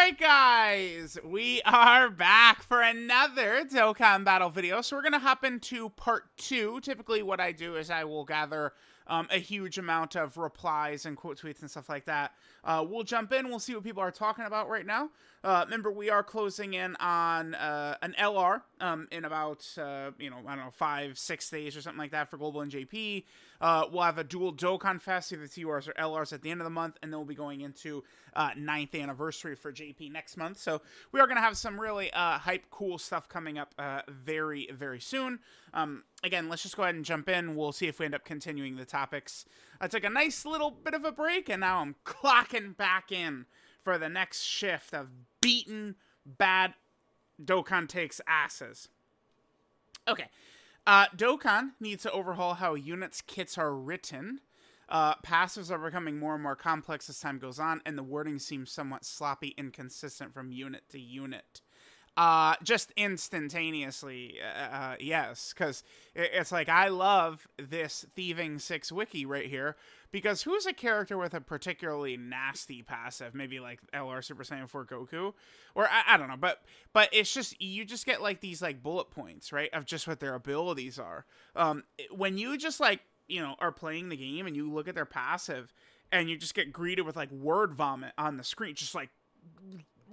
Alright guys, we are back for another Dokkan battle video. So we're going to hop into part 2. Typically what I do is I will gather a huge amount of replies and quote tweets and stuff like that. We'll jump in, we'll see what people are talking about right now. Remember, we are closing in on an LR in about, I don't know, 5-6 days or something like that for Global and JP. We'll have a dual Dokkan Fest, either TURs or LRs at the end of the month, and then we'll be going into 9th anniversary for JP next month. So we are going to have some really hype, cool stuff coming up very, very soon. Again, let's just go ahead and jump in. We'll see if we end up continuing the topics. I took a nice little bit of a break, and now I'm clocking back in for the next shift of beaten bad Dokkan takes asses. Okay. Dokkan needs to overhaul how units' kits are written. Passives are becoming more and more complex as time goes on, and the wording seems somewhat sloppy, inconsistent from unit to unit. Just instantaneously, yes, because it's like, I love this Thieving 6 wiki right here, because who's a character with a particularly nasty passive? Maybe like LR Super Saiyan 4 Goku? Or, I don't know, but it's just, you just get like these like bullet points, right, of just what their abilities are. When you just like, are playing the game and you look at their passive, and you just get greeted with like word vomit on the screen, just like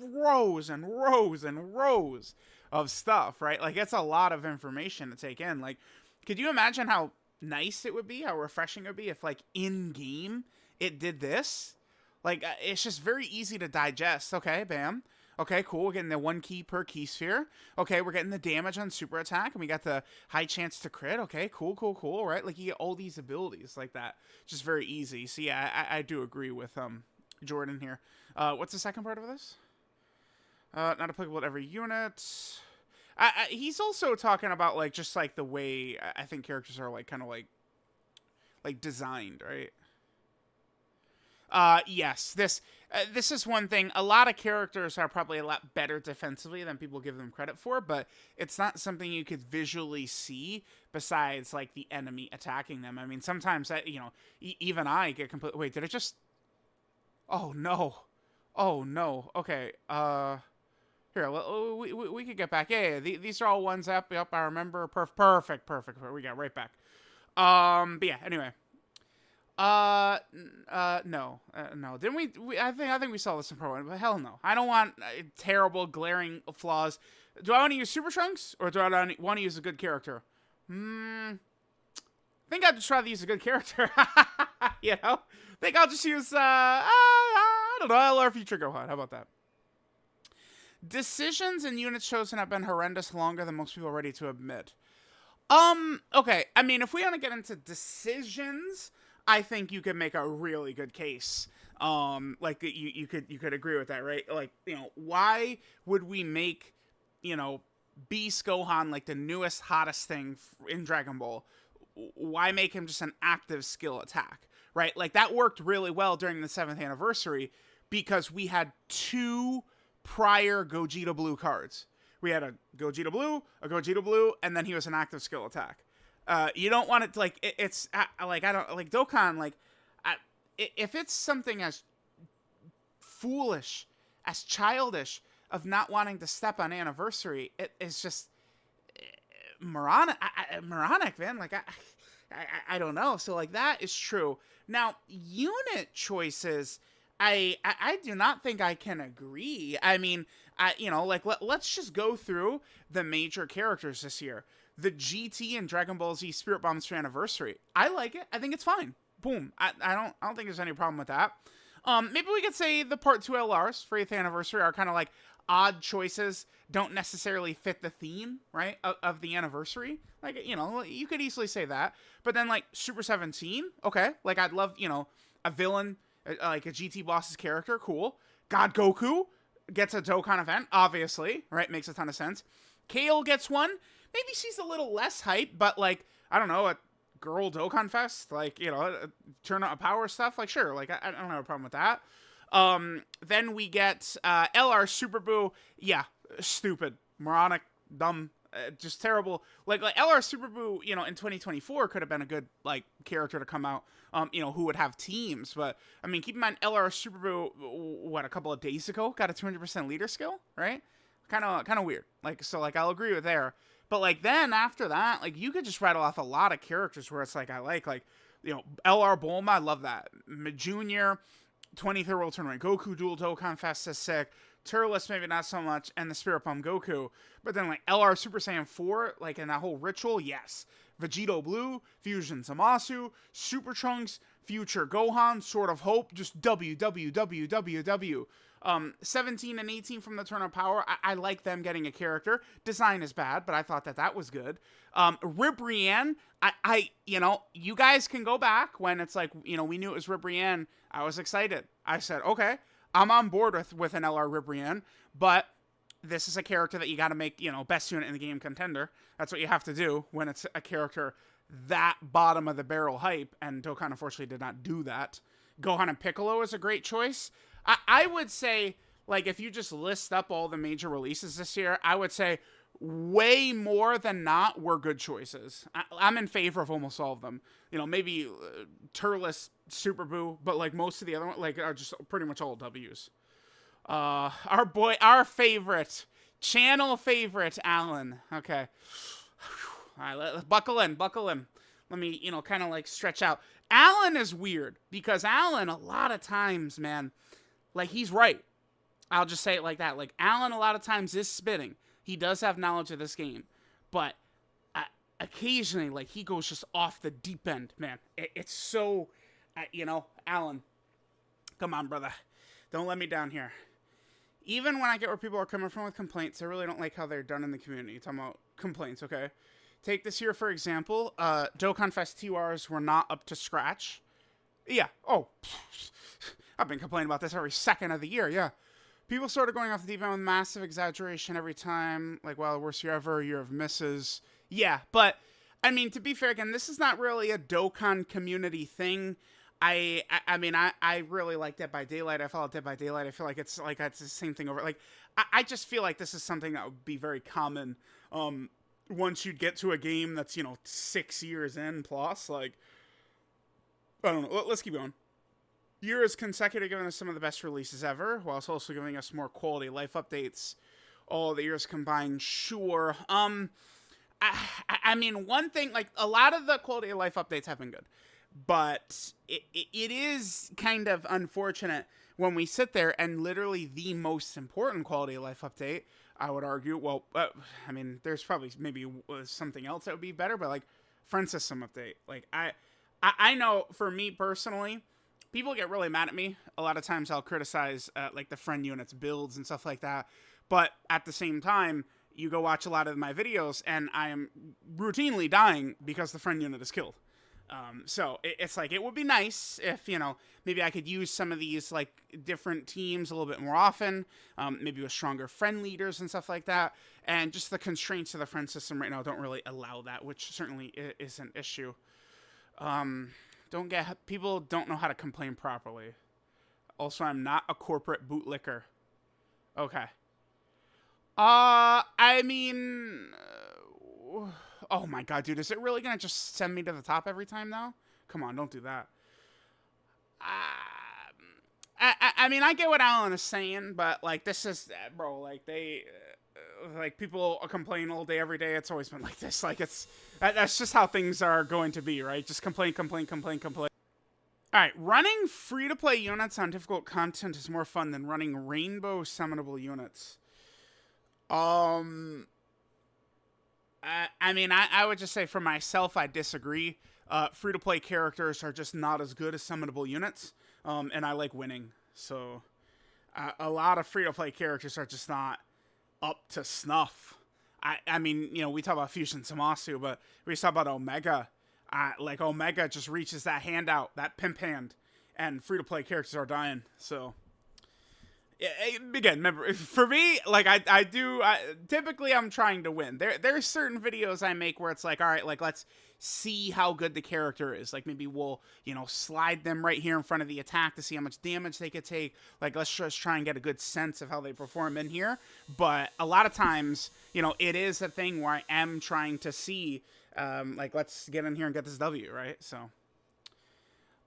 rows and rows and rows of stuff, right? Like, it's a lot of information to take in. Like, could you imagine how nice it would be, how refreshing it would be if, like, in game it did this? Like, it's just very easy to digest. Okay, bam. Okay, cool. We're getting the 1 key per key sphere. Okay, we're getting the damage on super attack, and we got the high chance to crit. Okay, cool, cool, cool, right? Like, you get all these abilities like that. Just very easy. So, yeah, I do agree with Jordan here. What's the second part of this? Not applicable to every unit. He's also talking about, like, just, like, the way I think characters are, like, kind of, like, designed, right? Yes. This is one thing. A lot of characters are probably a lot better defensively than people give them credit for, but it's not something you could visually see besides, like, the enemy attacking them. I mean, sometimes, even I get completely... Wait, did it just... Oh, no. Oh, no. Okay, Here, we could get back. Yeah, these are all ones up. Yep, I remember. Perfect. We got right back. But yeah, anyway. No. Didn't we I think we saw this in Pro 1, but hell no. I don't want terrible, glaring flaws. Do I want to use Super Trunks, or do I want to use a good character? I think I'd just rather use a good character. I think I'll just use, I don't know, LR Future Gohan. How about that? Decisions and units chosen have been horrendous longer than most people are ready to admit. Okay. I mean, if we want to get into decisions, I think you could make a really good case. Like, you could agree with that, right? Like, why would we make, Beast Gohan like the newest, hottest thing in Dragon Ball? Why make him just an active skill attack, right? Like, that worked really well during the 7th anniversary because we had 2 prior Gogeta Blue cards. We had a Gogeta Blue, and then he was an active skill attack. You don't want it to, like, it's, like, I don't, like, Dokkan, like, if it's something as foolish, as childish, of not wanting to step on anniversary, it is just moronic, man. Like, I don't know. So, like, that is true. Now, unit choices... I do not think I can agree. I mean, let's just go through the major characters this year. The GT and Dragon Ball Z Spirit Bombs for Anniversary. I like it. I think it's fine. Boom. I don't think there's any problem with that. Maybe we could say the Part 2 LRs for 8th Anniversary are kind of like odd choices, don't necessarily fit the theme, right, of the anniversary. Like, you could easily say that. But then, like, Super 17, okay. Like, I'd love, a villain... like a GT boss's character, cool. God Goku gets a Dokkan event, obviously, right? Makes a ton of sense. Kale gets one. Maybe she's a little less hype, but, like, I don't know, a girl Dokkan Fest, like, turn out power stuff, like, sure, like, I don't have a problem with that. Then we get LR Super Boo. Yeah, stupid, moronic, dumb. just terrible. Like LR Super Boo, you know, in 2024 could have been a good like character to come out. You know, who would have teams, but I mean, keep in mind LR Super Boo, what, a couple of days ago got a 200% leader skill, right? Kind of weird. Like, so like I'll agree with there. But like then after that, like you could just rattle off a lot of characters where it's like I like you know, LR Bulma, I love that. Junior, 23rd World Tournament, Goku Dual Dokkan Fest is sick. Turles maybe not so much, and the Spirit Bomb Goku. But then like LR Super Saiyan 4, like in that whole ritual, yes. Vegito Blue, Fusion Zamasu, Super Trunks, Future Gohan, Sword of Hope, just W, W, W, W, W. 17 and 18 from the Turn of Power, I like them getting a character. Design is bad, but I thought that was good. Ribrianne, you know, you guys can go back when it's like, you know, we knew it was Ribrianne. I was excited. I said, okay, I'm on board with an LR Ribrianne, but this is a character that you got to make, you know, best unit in the game contender. That's what you have to do when it's a character that bottom of the barrel hype, and Dokkan unfortunately did not do that. Gohan and Piccolo is a great choice. I would say, like, if you just list up all the major releases this year, I would say way more than not were good choices. I'm in favor of almost all of them. You know, maybe Turles, Super Boo, but like most of the other ones, like, are just pretty much all W's. Our favorite, channel favorite, Alan. Okay. All right, let's buckle in. Let me, you know, kind of like stretch out. Alan is weird because Alan, a lot of times, man, like, he's right. I'll just say it like that. Like, Alan a lot of times is spitting. He does have knowledge of this game. But occasionally, like, he goes just off the deep end, man. It's so, you know, Alan, come on, brother. Don't let me down here. Even when I get where people are coming from with complaints, I really don't like how they're done in the community. Talking about complaints, okay? Take this here, for example. Dokkan Fest TRs were not up to scratch. Yeah. Oh, I've been complaining about this every second of the year, yeah. People started going off the deep end with massive exaggeration every time. Like, wow, worst year ever, year of misses. Yeah, but, I mean, to be fair, again, this is not really a Dokkan community thing. I mean, I really like Dead by Daylight. I follow Dead by Daylight. I feel like it's the same thing over. Like, I just feel like this is something that would be very common once you get to a game that's, you know, 6 years in plus. Like, I don't know. Let's keep going. Years consecutive giving us some of the best releases ever, whilst also giving us more quality life updates. All the years combined, sure. I mean, one thing, like, a lot of the quality of life updates have been good. But it is kind of unfortunate when we sit there and literally the most important quality of life update, I would argue, well, I mean, there's probably maybe something else that would be better, but like, friend system update. Like, I know for me personally, people get really mad at me. A lot of times I'll criticize like the friend units builds and stuff like that. But at the same time, you go watch a lot of my videos and I am routinely dying because the friend unit is killed. So it's like, it would be nice if, you know, maybe I could use some of these like different teams a little bit more often, maybe with stronger friend leaders and stuff like that. And just the constraints of the friend system right now don't really allow that, which certainly is an issue. People don't know how to complain properly. Also, I'm not a corporate bootlicker. Okay. I mean, oh my god, dude, is it really gonna just send me to the top every time now? Come on, don't do that. I mean, I get what Alan is saying, but like, this is, bro, like, like, people complain all day, every day. It's always been like this. Like, that's just how things are going to be, right? Just complain. Alright, running free-to-play units on difficult content is more fun than running rainbow summonable units. I mean, I would just say for myself, I disagree. Free-to-play characters are just not as good as summonable units, and I like winning. So, a lot of free-to-play characters are just not up to snuff. I mean, you know, we talk about Fusion Zamasu, but we talk about Omega. Like, Omega just reaches that hand out, that pimp hand, and free-to-play characters are dying. So, again, remember, for me, like, typically I'm trying to win. There's certain videos I make where it's like, all right, like, let's see how good the character is. Like, maybe we'll, slide them right here in front of the attack to see how much damage they could take. Like, let's just try and get a good sense of how they perform in here. But a lot of times, it is a thing where I am trying to see, like, let's get in here and get this W, right? So...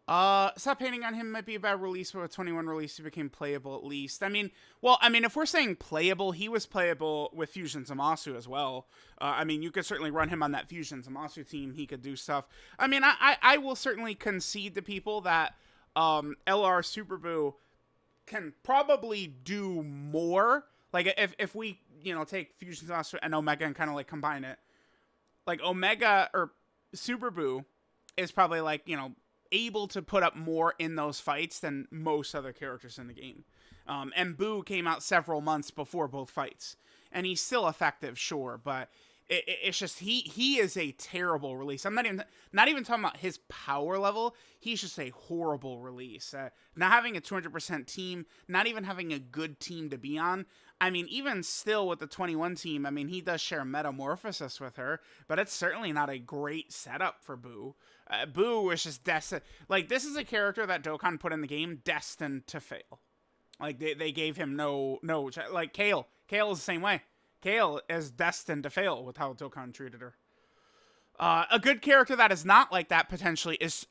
stop painting on him might be a bad release, but with 21 release, he became playable at least. I mean, if we're saying playable, he was playable with Fusion Zamasu as well. You could certainly run him on that Fusion Zamasu team. He could do stuff. I mean, I will certainly concede to people that LR Super Boo can probably do more. Like, if we, take Fusion Zamasu and Omega and kind of, like, combine it. Like, Omega or Super Boo is probably, like, able to put up more in those fights than most other characters in the game. And Boo came out several months before both fights. And he's still effective, sure, but it's just he is a terrible release. I'm not even talking about his power level. He's just a horrible release. Not having a 200% team, not even having a good team to be on. I mean, even still with the 21 team, I mean, he does share Metamorphosis with her, but it's certainly not a great setup for Boo. Boo was just destined. Like, this is a character that Dokkan put in the game destined to fail. Like, they gave him no, like, Kale. Kale is the same way. Kale is destined to fail with how Dokkan treated her. A good character that is not like that, potentially, is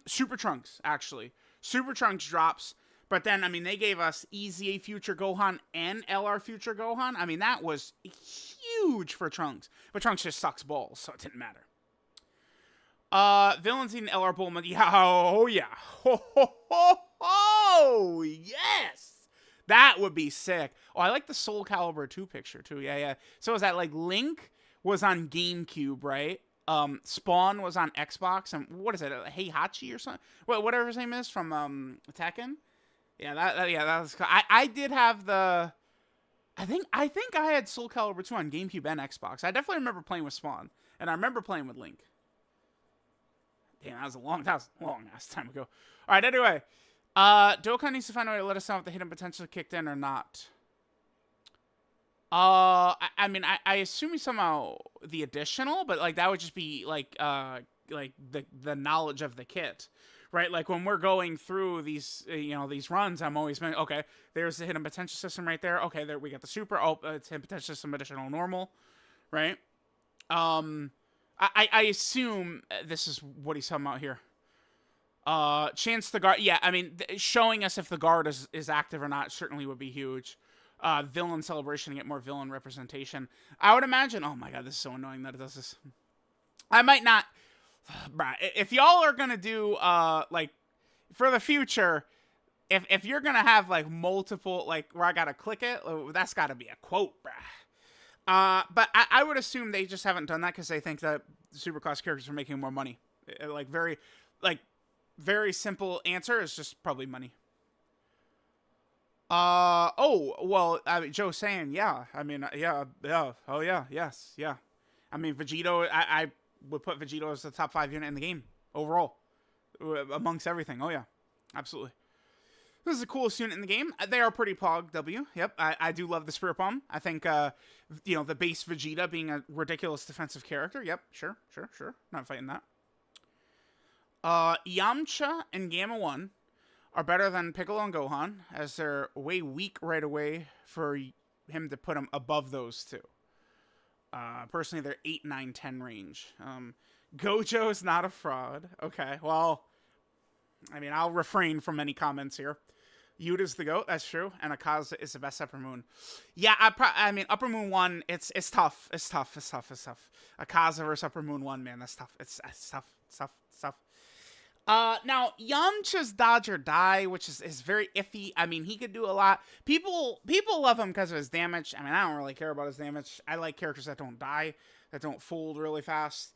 Super Trunks, actually. Super Trunks drops, but then, I mean, they gave us EZA Future Gohan and LR Future Gohan. I mean, that was huge for Trunks. But Trunks just sucks balls, so it didn't matter. Villains in LR Bulma. Yeah, oh, yeah. Oh, yes! That would be sick. Oh, I like the Soul Calibur 2 picture, too. Yeah. So is that, like, Link was on GameCube, right? Spawn was on Xbox, and what is it, Heihachi or something? Whatever his name is from, Tekken? Yeah, that was cool. I did have the... I think I had Soul Calibur 2 on GameCube and Xbox. I definitely remember playing with Spawn, and I remember playing with Link. Damn, that was a long ass time ago. All right, anyway. Dokkan needs to find a way to let us know if the hidden potential kicked in or not. I mean, I assume somehow the additional, but, like, that would just be, like the knowledge of the kit, right? Like, when we're going through these, these runs, I'm always saying, okay, there's the hidden potential system right there. Okay, there we got the super. Oh, it's hidden potential system, additional normal, right? I assume this is what he's talking about here. Chance the guard. Yeah, I mean, showing us if the guard is active or not certainly would be huge. Villain celebration to get more villain representation. I would imagine. Oh my god, this is so annoying that it does this. I might not. Bruh, if y'all are gonna do like for the future, if you're gonna have like multiple like where I gotta click it, that's gotta be a quote, bruh. But I would assume they just haven't done that because they think that superclass characters are making more money. Very simple answer is just probably money. Oh, well, Joe's saying, yeah. I mean, yeah. Oh, yeah, yes, yeah. I mean, Vegito, I would put Vegito as the top 5 unit in the game overall, amongst everything. Oh, yeah, absolutely. This is the coolest unit in the game. They are pretty pog, W. Yep, I do love the Spirit Bomb. I think, the base Vegeta being a ridiculous defensive character. Yep, sure. Not fighting that. Yamcha and Gamma 1 are better than Piccolo and Gohan, as they're way weak right away for him to put them above those two. Personally, they're 8, 9, 10 range. Gojo's not a fraud. Okay, well, I mean, I'll refrain from any comments here. Yuta's the GOAT, that's true, and Akaza is the best Upper Moon. Yeah, I mean, Upper Moon 1, it's tough. It's tough. Akaza versus Upper Moon 1, man, that's tough. It's tough. Now, Yamcha's Dodge or Die, which is very iffy. I mean, he could do a lot. People love him because of his damage. I mean, I don't really care about his damage. I like characters that don't die, that don't fold really fast.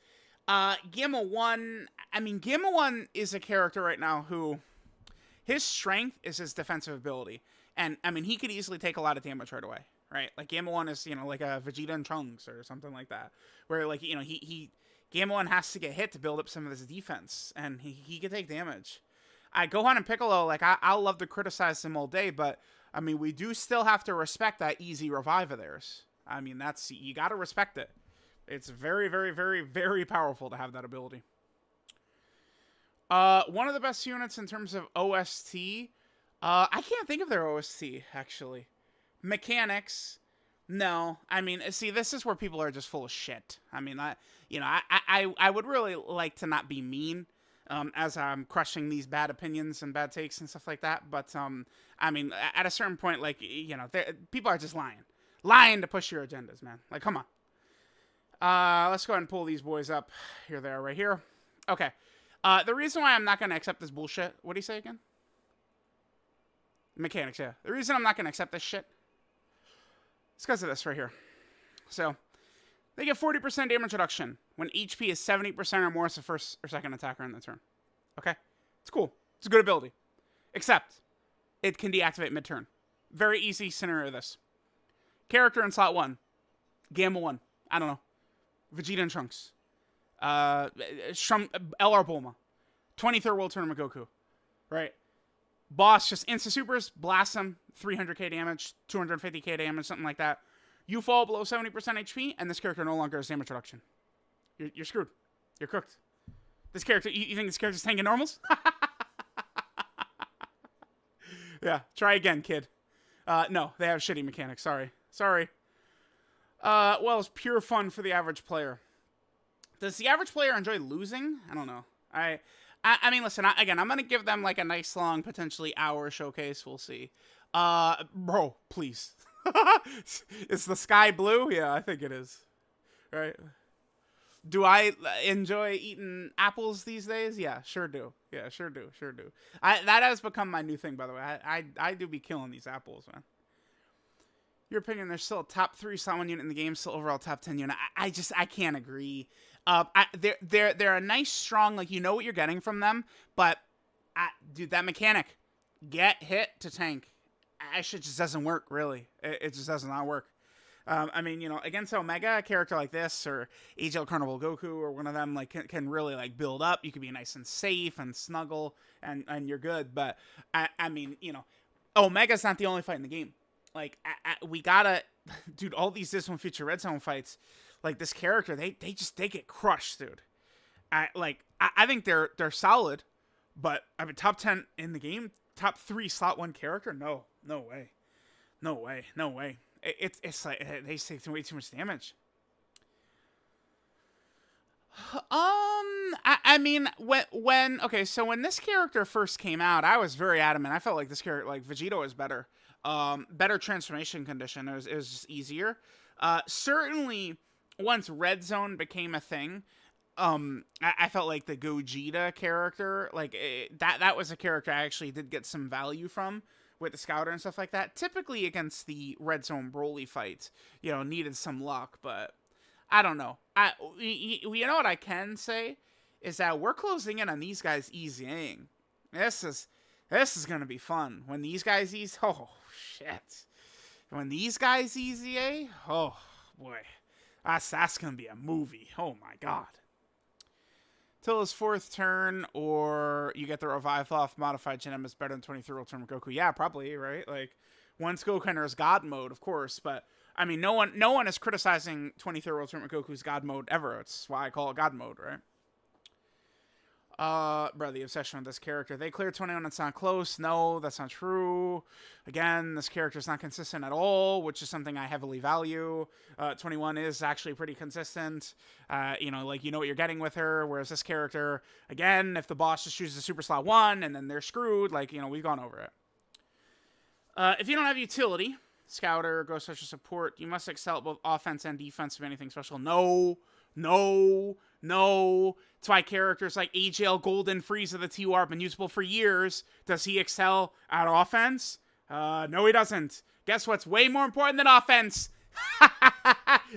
Gamma 1, I mean, Gamma 1 is a character right now who, his strength is his defensive ability. And, I mean, he could easily take a lot of damage right away, right? Like, Gamma 1 is, like a Vegeta and Trunks or something like that. Where, like, Gamma 1 has to get hit to build up some of his defense, and he can take damage. Gohan and Piccolo, like, I'll love to criticize him all day, but, I mean, we do still have to respect that easy revive of theirs. I mean, you got to respect it. It's very, very, very, very powerful to have that ability. One of the best units in terms of OST. I can't think of their OST, actually. Mechanics. No. I mean, see, this is where people are just full of shit. I mean, I would really like to not be mean, as I'm crushing these bad opinions and bad takes and stuff like that. But, I mean, at a certain point, like, people are just lying. Lying to push your agendas, man. Like, come on. Let's go ahead and pull these boys up. Here they are right here. Okay. The reason why I'm not going to accept this bullshit... What do you say again? Mechanics, yeah. The reason I'm not going to accept this shit is because of this right here. So, they get 40% damage reduction when HP is 70% or more as the first or second attacker in the turn. Okay? It's cool. It's a good ability. Except, it can deactivate mid-turn. Very easy scenario of this. Character in slot 1. Gamma 1. I don't know. Vegeta and Trunks. LR Bulma. 23rd World Tournament Goku. Right? Boss just insta supers, blast him, 300k damage, 250k damage, something like that. You fall below 70% HP, and this character no longer has damage reduction. You're screwed. You're cooked. This character, you think this character's tanking normals? Yeah, try again, kid. No, they have shitty mechanics. Sorry. Well, it's pure fun for the average player. Does the average player enjoy losing? I don't know. I mean, listen, again, I'm going to give them like a nice long, potentially hour showcase. We'll see. Bro, please. Is the sky blue? Yeah, I think it is. Right? Do I enjoy eating apples these days? Yeah, sure do. Yeah, sure do. That has become my new thing, by the way. I do be killing these apples, man. Your opinion, there's still a top 3 slot 1 unit in the game, still overall top 10 unit. I can't agree. They're a nice, strong, like, you know what you're getting from them, but, dude, that mechanic, get hit to tank, that shit just doesn't work, really. It just does not work. I mean, against Omega, a character like this, or AGL Carnival Goku, or one of them, like, can really, like, build up. You can be nice and safe and snuggle, and you're good, but, I mean, Omega's not the only fight in the game. Like, we gotta, dude, all these This One Future Red Zone fights, like, this character, they get crushed, dude. I think they're solid, but, I mean, top 10 in the game, top 3 slot 1 character? No way. It's like, they take way too much damage. I mean, okay, so when this character first came out, I was very adamant. I felt like this character, like, Vegeta was better. Better transformation condition. It was just easier. Certainly, once Red Zone became a thing, I felt like the Gogeta character, like, that was a character I actually did get some value from with the Scouter and stuff like that. Typically against the Red Zone Broly fights, needed some luck, but I don't know. You know what I can say is that we're closing in on these guys easying. This is gonna be fun. When these guys ease, oh shit. When these guys easy, oh boy, that's gonna be a movie. Oh my god. Till his 4th turn, or you get the revive off modified Genem is better than 23 World Tournament Goku. Yeah, probably, right? Like, once Goku enters God mode, of course, but I mean, no one is criticizing 23 World Tournament Goku's God mode ever. It's why I call it God mode, right? Bro, the obsession with this character. They cleared 21, it's not close. No, that's not true. Again, this character is not consistent at all, which is something I heavily value. 21 is actually pretty consistent. Like, you know what you're getting with her, whereas this character, again, if the boss just chooses a Super Slot 1, and then they're screwed, like, we've gone over it. If you don't have utility, Scouter, Ghost Rusher support, you must excel at both offense and defense of anything special. No. That's why characters like AGL Golden Frieza the TUR have been usable for years. Does he excel at offense? No, he doesn't. Guess what's way more important than offense?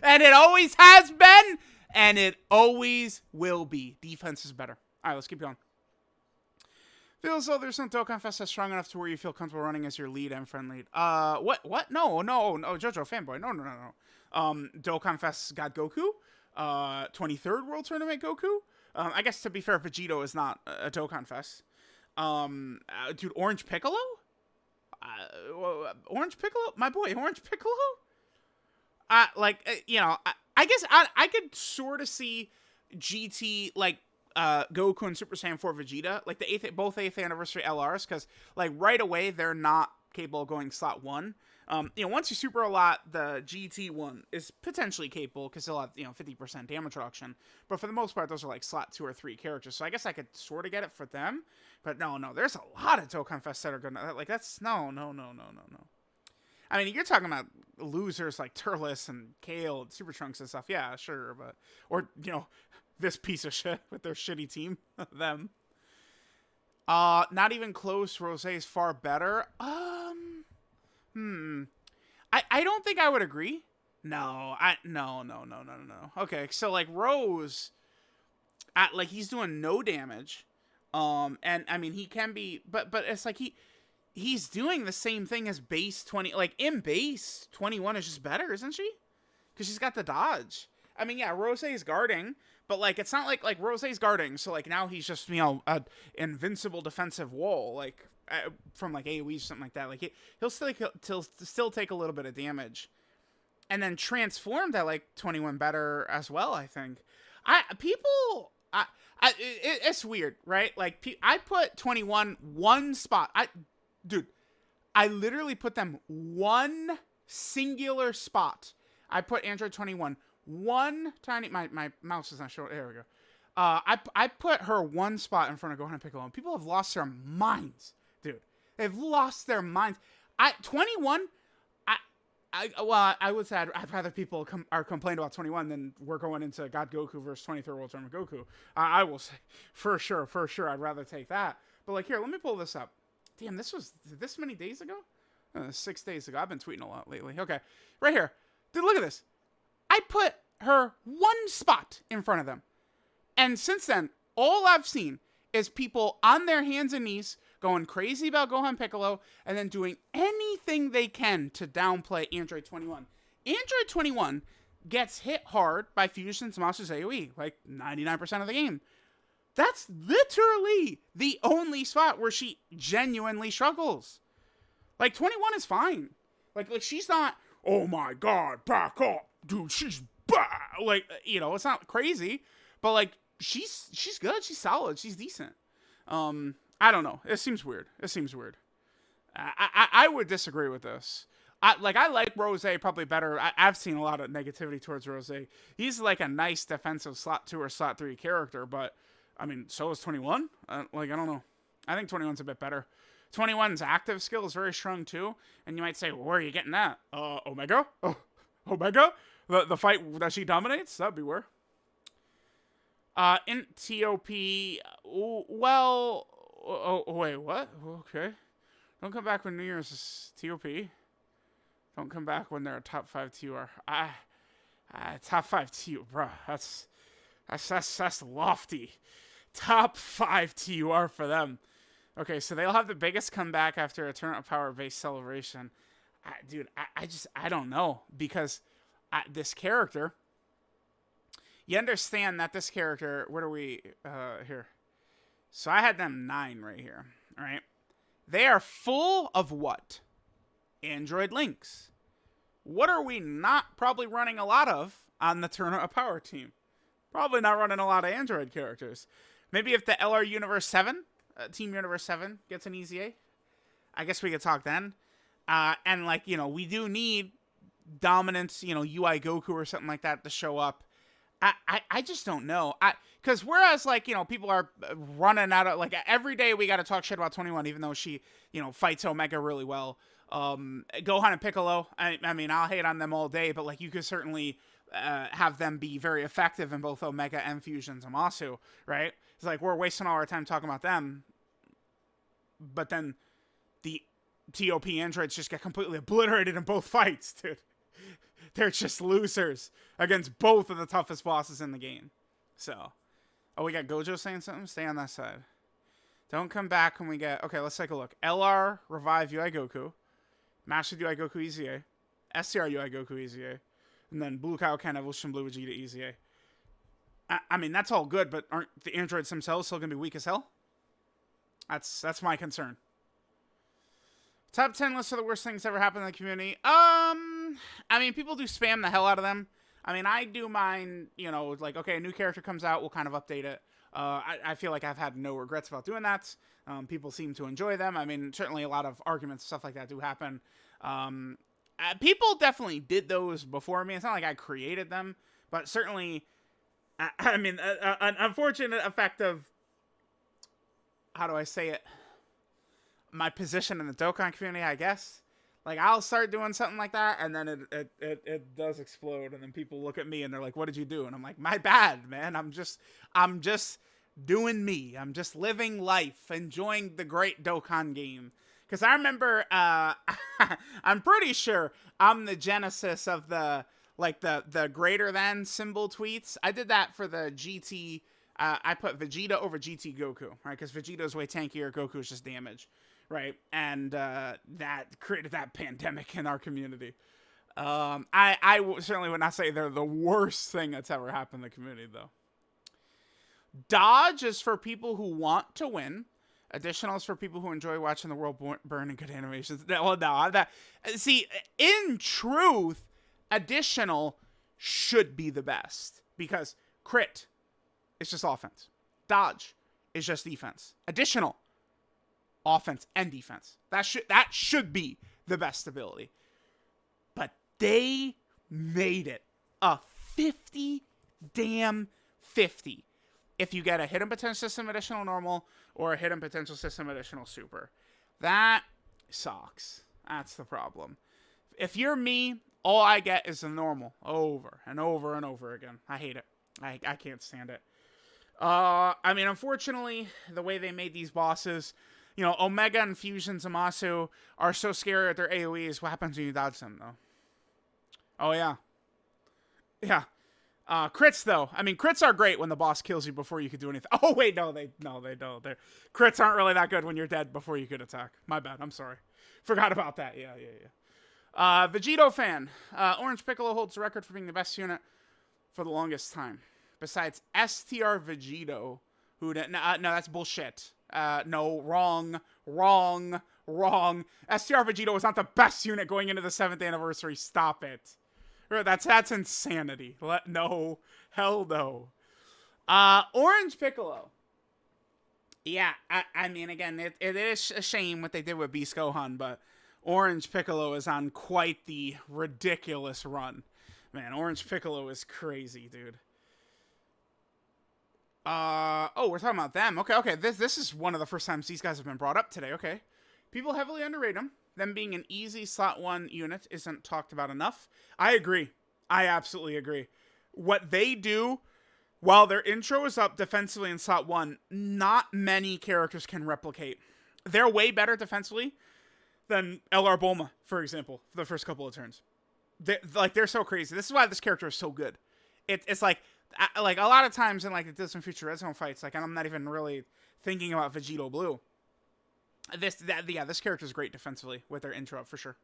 And it always has been, and it always will be. Defense is better. All right, let's keep going. Feels though there's no Dokkan Fest that's strong enough to where you feel comfortable running as your lead and friend lead. What? No, JoJo fanboy. No. Dokkan Fest got Goku. 23rd World Tournament Goku. I guess to be fair, Vegito is not a Dokkan Fest. Dude, Orange Piccolo? Orange Piccolo, my boy, Orange Piccolo. I guess I could sort of see GT like Goku and Super Saiyan 4 Vegeta, like the both 8th anniversary LRs, because like right away they're not capable of going slot 1. Once you super a lot, the GT one is potentially capable because they'll have 50% damage reduction. But for the most part, those are like slot 2 or 3 characters. So I guess I could sort of get it for them. But no, there's a lot of Dokkan Fest that are gonna like that's no. I mean, you're talking about losers like Turles and Kale and Super Trunks and stuff. Yeah, sure, but or this piece of shit with their shitty team, them. Not even close. Rose is far better. I don't think I would agree. No. Okay, so like Rose, like he's doing no damage. And I mean he can be, but it's like he's doing the same thing as base 20. Like in base 21 is just better, isn't she? Because she's got the dodge. I mean, yeah, Rose is guarding, but like it's not like Rose is guarding, so like now he's just a invincible defensive wall like from like AoE or something like that. Like he'll still take a little bit of damage, and then transformed at like 21 better as well. I think it's weird, right? Like I put 21 one spot. I literally put them one singular spot. I put Android 21 one tiny. My mouse is not showing. There we go. I put her one spot in front of Gohan Piccolo, and people have lost their minds, dude. They've lost their minds. 21. I would say I'd rather people are complaining about 21 than we're going into God Goku versus 23rd World Tournament Goku. I will say for sure, I'd rather take that. But like here, let me pull this up. Damn, this was this many days ago? 6 days ago. I've been tweeting a lot lately. Okay, right here, dude. Look at this. I put her one spot in front of them. And since then, all I've seen is people on their hands and knees going crazy about Gohan Piccolo and then doing anything they can to downplay Android 21. Android 21 gets hit hard by Fusion's Monsters AoE, like 99% of the game. That's literally the only spot where she genuinely struggles. Like 21 is fine. Like she's not, oh my god, back up. Dude, she's bad. Like, it's not crazy, but like she's good, she's solid, she's decent. I don't know. It seems weird. I would disagree with this. I like Rose probably better. I've seen a lot of negativity towards Rose. He's like a nice defensive slot 2 or slot 3 character, but I mean, so is 21. I don't know. I think 21's a bit better. 21's active skill is very strong too, and you might say, well, where are you getting that? Omega? Oh, Omega? The fight that she dominates? That'd be where. In TOP, well, wait, what? Okay. Don't come back when New Year's is TOP. Don't come back when they're a top 5 TUR. Top 5 TUR, bruh. That's lofty. Top 5 TUR for them. Okay, so they'll have the biggest comeback after a Tournament of Power based celebration. Dude, I don't know, because this character, you understand that this character, what are we, here? So I had them 9 right here, all right? They are full of what? Android links. What are we not probably running a lot of on the Tournament of Power team? Probably not running a lot of Android characters. Maybe if the LR Universe 7, Team Universe 7 gets an EZA, I guess we could talk then. And like, we do need dominance, UI Goku or something like that to show up. I just don't know. Because whereas, like, people are running out of, like, every day we got to talk shit about 21, even though she, fights Omega really well. Gohan and Piccolo, I mean, I'll hate on them all day, but, like, you could certainly have them be very effective in both Omega and Fusion Zamasu, right? It's like, we're wasting all our time talking about them, but then the TOP androids just get completely obliterated in both fights, dude. They're just losers against both of the toughest bosses in the game. So, we got Gojo saying something? Stay on that side. Don't come back when we get... Okay, let's take a look. LR, Revive UI Goku. Master UI Goku EZA. SCR UI Goku EZA. And then Blue Kaioken Evolution Blue Vegeta EZA. I mean, that's all good, but aren't the androids themselves still going to be weak as hell? That's my concern. Top 10 list of the worst things ever happened in the community. I mean, people do spam the hell out of them. I mean, I do mine, you know, like, okay, a new character comes out, we'll kind of update it. I feel like I've had no regrets about doing that. People seem to enjoy them. I mean, certainly a lot of arguments, stuff like that do happen. People definitely did those before me. It's not like I created them, but certainly, I mean, an unfortunate effect of, how do I say it? My position in the Dokkan community, I guess. Like, I'll start doing something like that, and then it does explode, and then people look at me, and they're like, what did you do? And I'm like, my bad, man. I'm just doing me. I'm just living life, enjoying the great Dokkan game. Because I remember, I'm pretty sure I'm the genesis of the greater than symbol tweets. I did that for the GT, I put Vegeta over GT Goku, right? Because Vegeta's way tankier, Goku's just damage. Right, and that created that pandemic in our community. I certainly would not say they're the worst thing that's ever happened in the community, though. Dodge is for people who want to win. Additional is for people who enjoy watching the world burn in good animations. Well, no, see, in truth, additional should be the best. Because crit is just offense. Dodge is just defense. Additional, offense and defense. That should be the best ability. But they made it a 50 damn 50 if you get a hidden potential system additional normal or a hidden potential system additional super. That sucks. That's the problem. If you're me, all I get is the normal over and over and over again. I hate it. I can't stand it. I mean, unfortunately, the way they made these bosses, you know, Omega and Fusion Zamasu are so scary at their AoEs. What happens when you dodge them, though? Oh, yeah. Yeah. Crits, though. I mean, crits are great when the boss kills you before you could do anything. Oh, wait, no, they don't. Crits aren't really that good when you're dead before you could attack. My bad. I'm sorry. Forgot about that. Yeah. Vegito fan. Orange Piccolo holds the record for being the best unit for the longest time. Besides STR Vegito, who... No, that's bullshit. No, wrong. STR Vegito was not the best unit going into the 7th anniversary. Stop it. That's insanity. No. Hell no. Orange Piccolo. Yeah, I mean, again, it is a shame what they did with Beast Gohan, but Orange Piccolo is on quite the ridiculous run. Man, Orange Piccolo is crazy, dude. Oh, we're talking about them. Okay. This is one of the first times these guys have been brought up today. Okay. People heavily underrate them. Them being an easy slot 1 unit isn't talked about enough. I agree. I absolutely agree. What they do while their intro is up defensively in slot 1, not many characters can replicate. They're way better defensively than LR Bulma, for example, for the first couple of turns. They're so crazy. This is why this character is so good. It's like a lot of times in like the Distant Future Red Zone fights, like I'm not even really thinking about Vegito Blue. This character is great defensively with their intro for sure.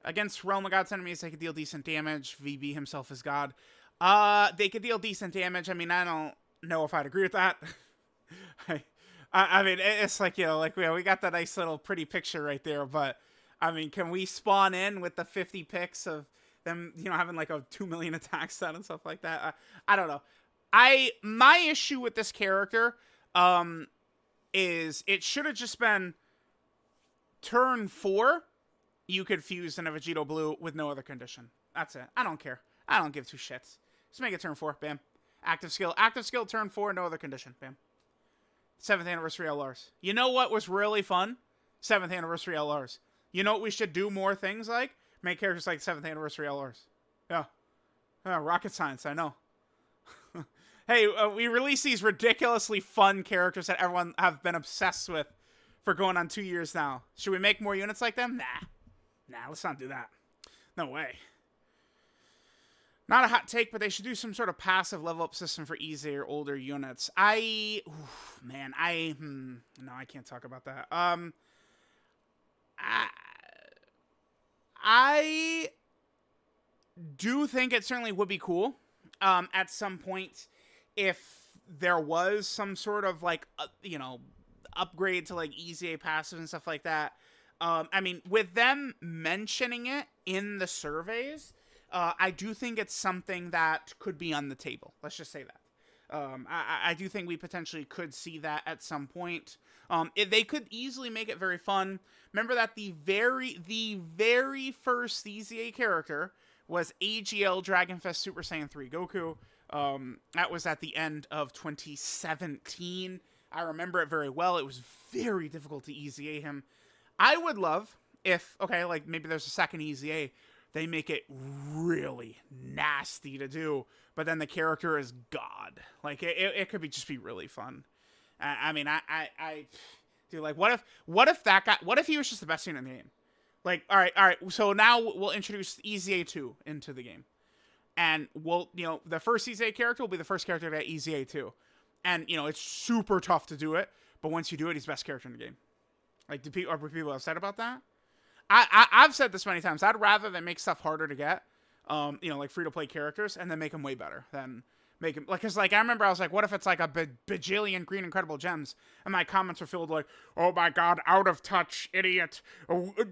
Against Realm of God's enemies, they could deal decent damage. VB himself is God. They could deal decent damage. I mean, I don't know if I'd agree with that. I mean, it's like, you know, like we got that nice little pretty picture right there, but I mean, can we spawn in with the 50 picks of them, you know, having like a 2 million attack set and stuff like that? I don't know. My issue with this character, is it should have just been turn 4, you could fuse in a Vegito Blue with no other condition. That's it. I don't care. I don't give two shits. Just make it turn 4. Bam. Active skill, turn 4, no other condition. Bam. 7th anniversary LRs. You know what was really fun? 7th anniversary LRs. You know what we should do more things like? Make characters like 7th anniversary LRs. Yeah. Rocket science, I know. Hey, we release these ridiculously fun characters that everyone have been obsessed with for going on 2 years now. Should we make more units like them? Nah, let's not do that. No way. Not a hot take, but they should do some sort of passive level up system for easier, older units. No, I can't talk about that. I do think it certainly would be cool, at some point, if there was some sort of, like, upgrade to, like, easy passive and stuff like that. I mean, with them mentioning it in the surveys, I do think it's something that could be on the table. Let's just say that. I do think we potentially could see that at some point. They could easily make it very fun. Remember that the very first EZA character was AGL Dragon Fest Super Saiyan 3 Goku. That was at the end of 2017. I remember it very well. It was very difficult to EZA him. I would love if, okay, like maybe there's a second EZA, they make it really nasty to do, but then the character is God. Like it could just be really fun. I mean, dude, like what if that guy, what if he was just the best unit in the game? Like, all right. So now we'll introduce EZA 2 into the game, and we'll, the first EZA character will be the first character to EZA 2, and it's super tough to do it, but once you do it, he's the best character in the game. Like, are people upset about that? I've said this many times. I'd rather than make stuff harder to get, like free-to-play characters, and then make them way better than make them, like, because, like, I remember I was like, what if it's like a bajillion green incredible gems, and my comments were filled like, oh my god, out of touch, idiot,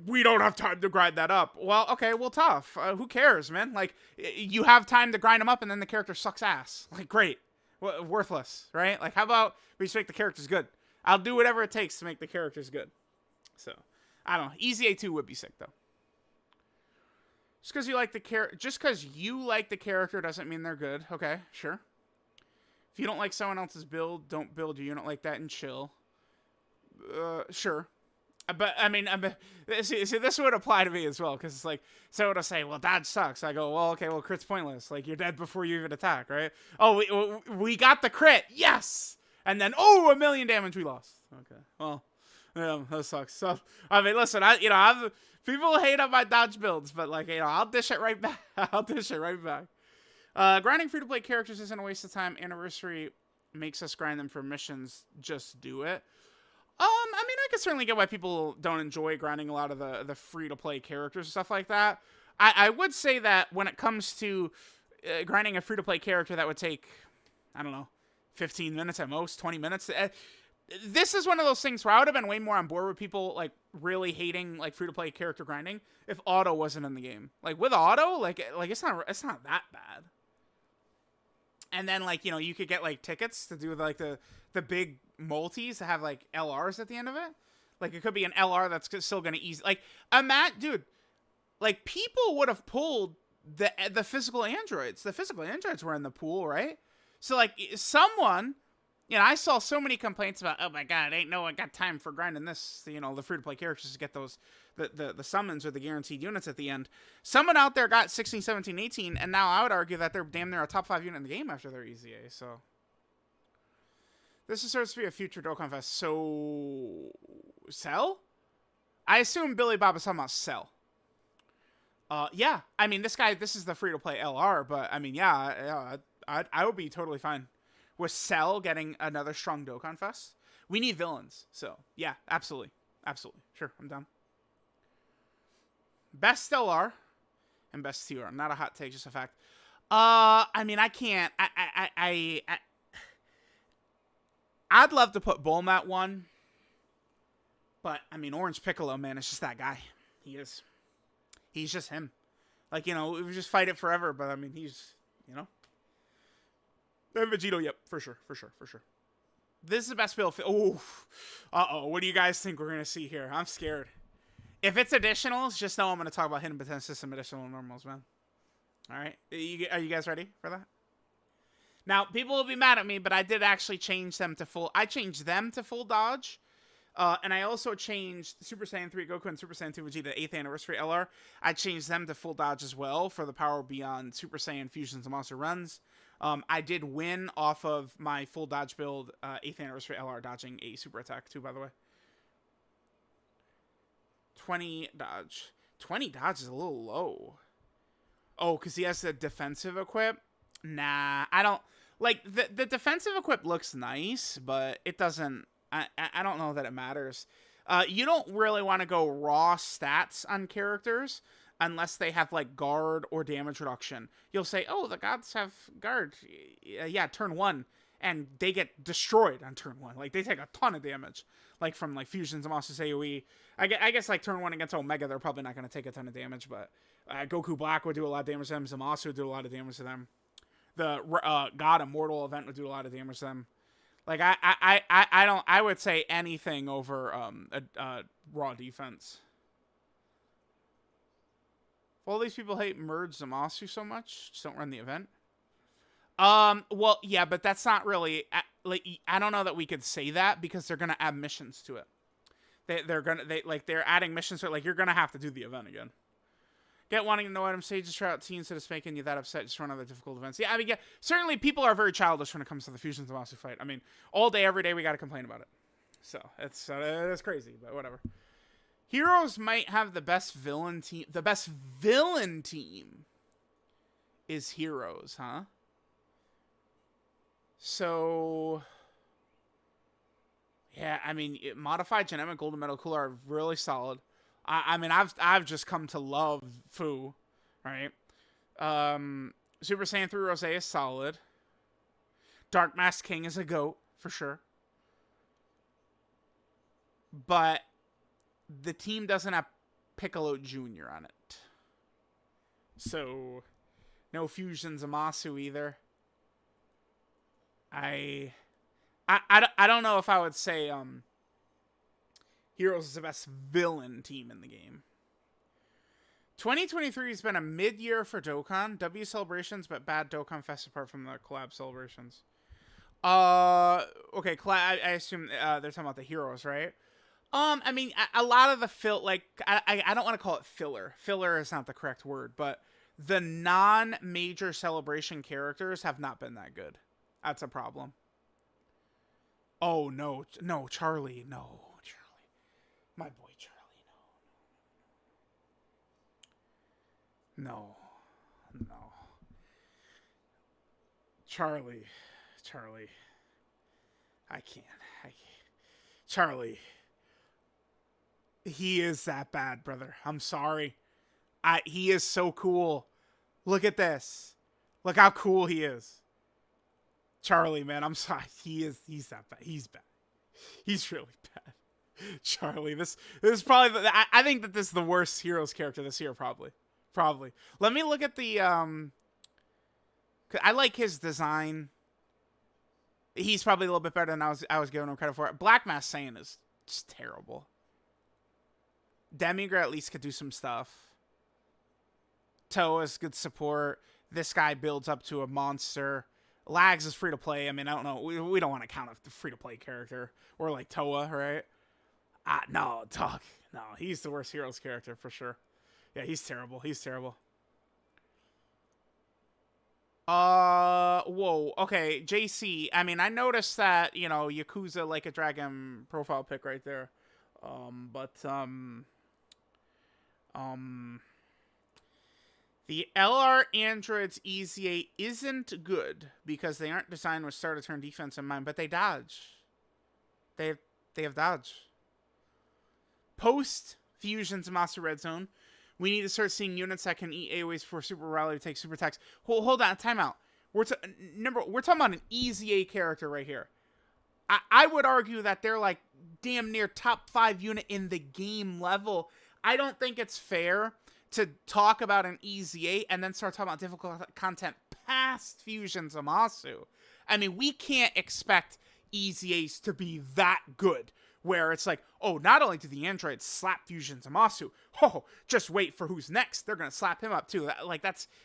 we don't have time to grind that up. Well, okay, well, tough. Who cares, man? Like, you have time to grind them up, and then the character sucks ass. Like, great. Worthless, right? Like, how about we just make the characters good? I'll do whatever it takes to make the characters good. So, I don't know. EZA 2 would be sick, though. Just because you like the character doesn't mean they're good. Okay, sure. If you don't like someone else's build, don't build your unit like that and chill. Sure. But, I mean, see, this would apply to me as well, because it's like, so to say, well, dodge sucks. I go, well, okay, well, crit's pointless. Like, you're dead before you even attack, right? Oh, we got the crit. Yes! And then, oh, 1 million damage we lost. Okay, well, yeah, that sucks. So, I mean, listen, people hate on my dodge builds, but, like, I'll dish it right back. I'll dish it right back. Grinding free-to-play characters isn't a waste of time. Anniversary makes us grind them for missions. Just do it. I mean, I can certainly get why people don't enjoy grinding a lot of the free-to-play characters and stuff like that. I would say that when it comes to grinding a free-to-play character that would take, I don't know, 15 minutes at most, 20 minutes. This is one of those things where I would have been way more on board with people, like, really hating, like, free-to-play character grinding if auto wasn't in the game. Like, with auto, like it's not that bad. And then, like, you could get, like, tickets to do, like, the big multis to have, like, LRs at the end of it. Like, it could be an LR that's still going to ease. Like, dude, like, people would have pulled the physical androids. The physical androids were in the pool, right? So, like, someone, I saw so many complaints about, oh my god, ain't no one got time for grinding this, the free-to-play characters to get those, the summons or the guaranteed units at the end. Someone out there got 16, 17, 18, and now I would argue that they're damn near a top 5 unit in the game after their EZA, so. This is supposed to be a future Dokkan Fest, so Cell? I assume Billy Bob is talking about Cell. Yeah, I mean, this is the free-to-play LR, but, I mean, yeah, I would be totally fine with Cell getting another strong Dokkan Fest. We need villains, so, yeah, absolutely. Absolutely. Sure, I'm down. Best LR and best TR. Not a hot take, just a fact. I mean, I can't. I'd love to put Bulma at 1. But, I mean, Orange Piccolo, man, it's just that guy. He is. He's just him. Like, we would just fight it forever, but, I mean, he's, And Vegito, yep, for sure. This is the best build. Oh, what do you guys think we're going to see here? I'm scared. If it's additionals, just know I'm going to talk about hidden potential system additional normals, man. All right. Are you guys ready for that? Now, people will be mad at me, but I did actually change them to full. I changed them to full dodge. And I also changed Super Saiyan 3 Goku and Super Saiyan 2 Vegeta 8th Anniversary LR. I changed them to full dodge as well for the power beyond Super Saiyan fusions and monster runs. I did win off of my full dodge build 8th Anniversary LR dodging a super attack too, by the way. 20 dodge. 20 dodge is a little low. Oh, because he has the defensive equip? Nah, I don't... Like, the defensive equip looks nice, but it doesn't... I don't know that it matters. You don't really want to go raw stats on characters unless they have, like, guard or damage reduction. You'll say, oh, the gods have guard. Yeah, turn 1. and they get destroyed on turn 1. Like, they take a ton of damage, like, from, like, Fusion Zamasu's AoE. I guess, like, turn 1 against Omega, they're probably not going to take a ton of damage, but Goku Black would do a lot of damage to them. Zamasu would do a lot of damage to them. The God Immortal event would do a lot of damage to them. Like, I would say anything over raw defense. If all these people hate Merge Zamasu so much, just don't run the event. Well, yeah, but that's not really, like, I don't know that we could say that because they're gonna add missions to it. They're adding missions to it, like, you're gonna have to do the event again. Get wanting to know item stages, try out teens that is making you that upset, just run other difficult events. Yeah, I mean, yeah, certainly people are very childish when it comes to the Fusion Zamasu fight. I mean, all day, every day, we gotta complain about it. So, it's crazy, but whatever. Heroes might have the best villain team. The best villain team is Heroes, huh? So, yeah, I mean, Modified Genetic Golden Metal Cooler are really solid. I mean, I've just come to love Fu, right? Super Saiyan 3 Rose is solid. Dark Mask King is a GOAT, for sure. But the team doesn't have Piccolo Jr. on it. So, no Fusion Zamasu either. I don't know if I would say Heroes is the best villain team in the game. 2023 has been a mid-year for Dokkan. W celebrations, but bad Dokkan Fest apart from the collab celebrations. Okay, I assume they're talking about the Heroes, right? I mean, a lot of the I don't want to call it filler. Filler is not the correct word, but the non-major celebration characters have not been that good. That's a problem. Oh, no, Charlie, no. My boy Charlie, no. Charlie. I can't. Charlie. He is that bad, brother. I'm sorry. He is so cool. Look at this. Look how cool he is. Charlie, man, I'm sorry. He's that bad. He's bad. He's really bad. Charlie, this is probably I think that this is the worst Heroes character this year, probably. Let me look at the I like his design. He's probably a little bit better than I was giving him credit for. Black Mask Saiyan is just terrible. Demigra at least could do some stuff. Toa's good support. This guy builds up to a monster. Lags is free to play. I mean, I don't know. We don't want to count a free to play character. Or like Toa, right? No, dog. No, he's the worst Heroes character for sure. Yeah, he's terrible. Whoa. Okay, JC. I mean, I noticed that, Yakuza Like a Dragon profile pic right there. The LR Android's EZA isn't good because they aren't designed with start of turn defense in mind, but they dodge. They have dodge. Post Fusion Zamasu Red Zone, we need to start seeing units that can eat AoEs for Super Rally to take super attacks. Hold on, timeout. We're talking about an EZA character right here. I would argue that they're like damn near top 5 unit in the game level. I don't think it's fair to talk about an EZA and then start talking about difficult content past Fusion Zamasu. I mean, we can't expect EZAs to be that good, where it's like, oh, not only do the androids slap Fusion Zamasu, just wait for who's next. They're going to slap him up too.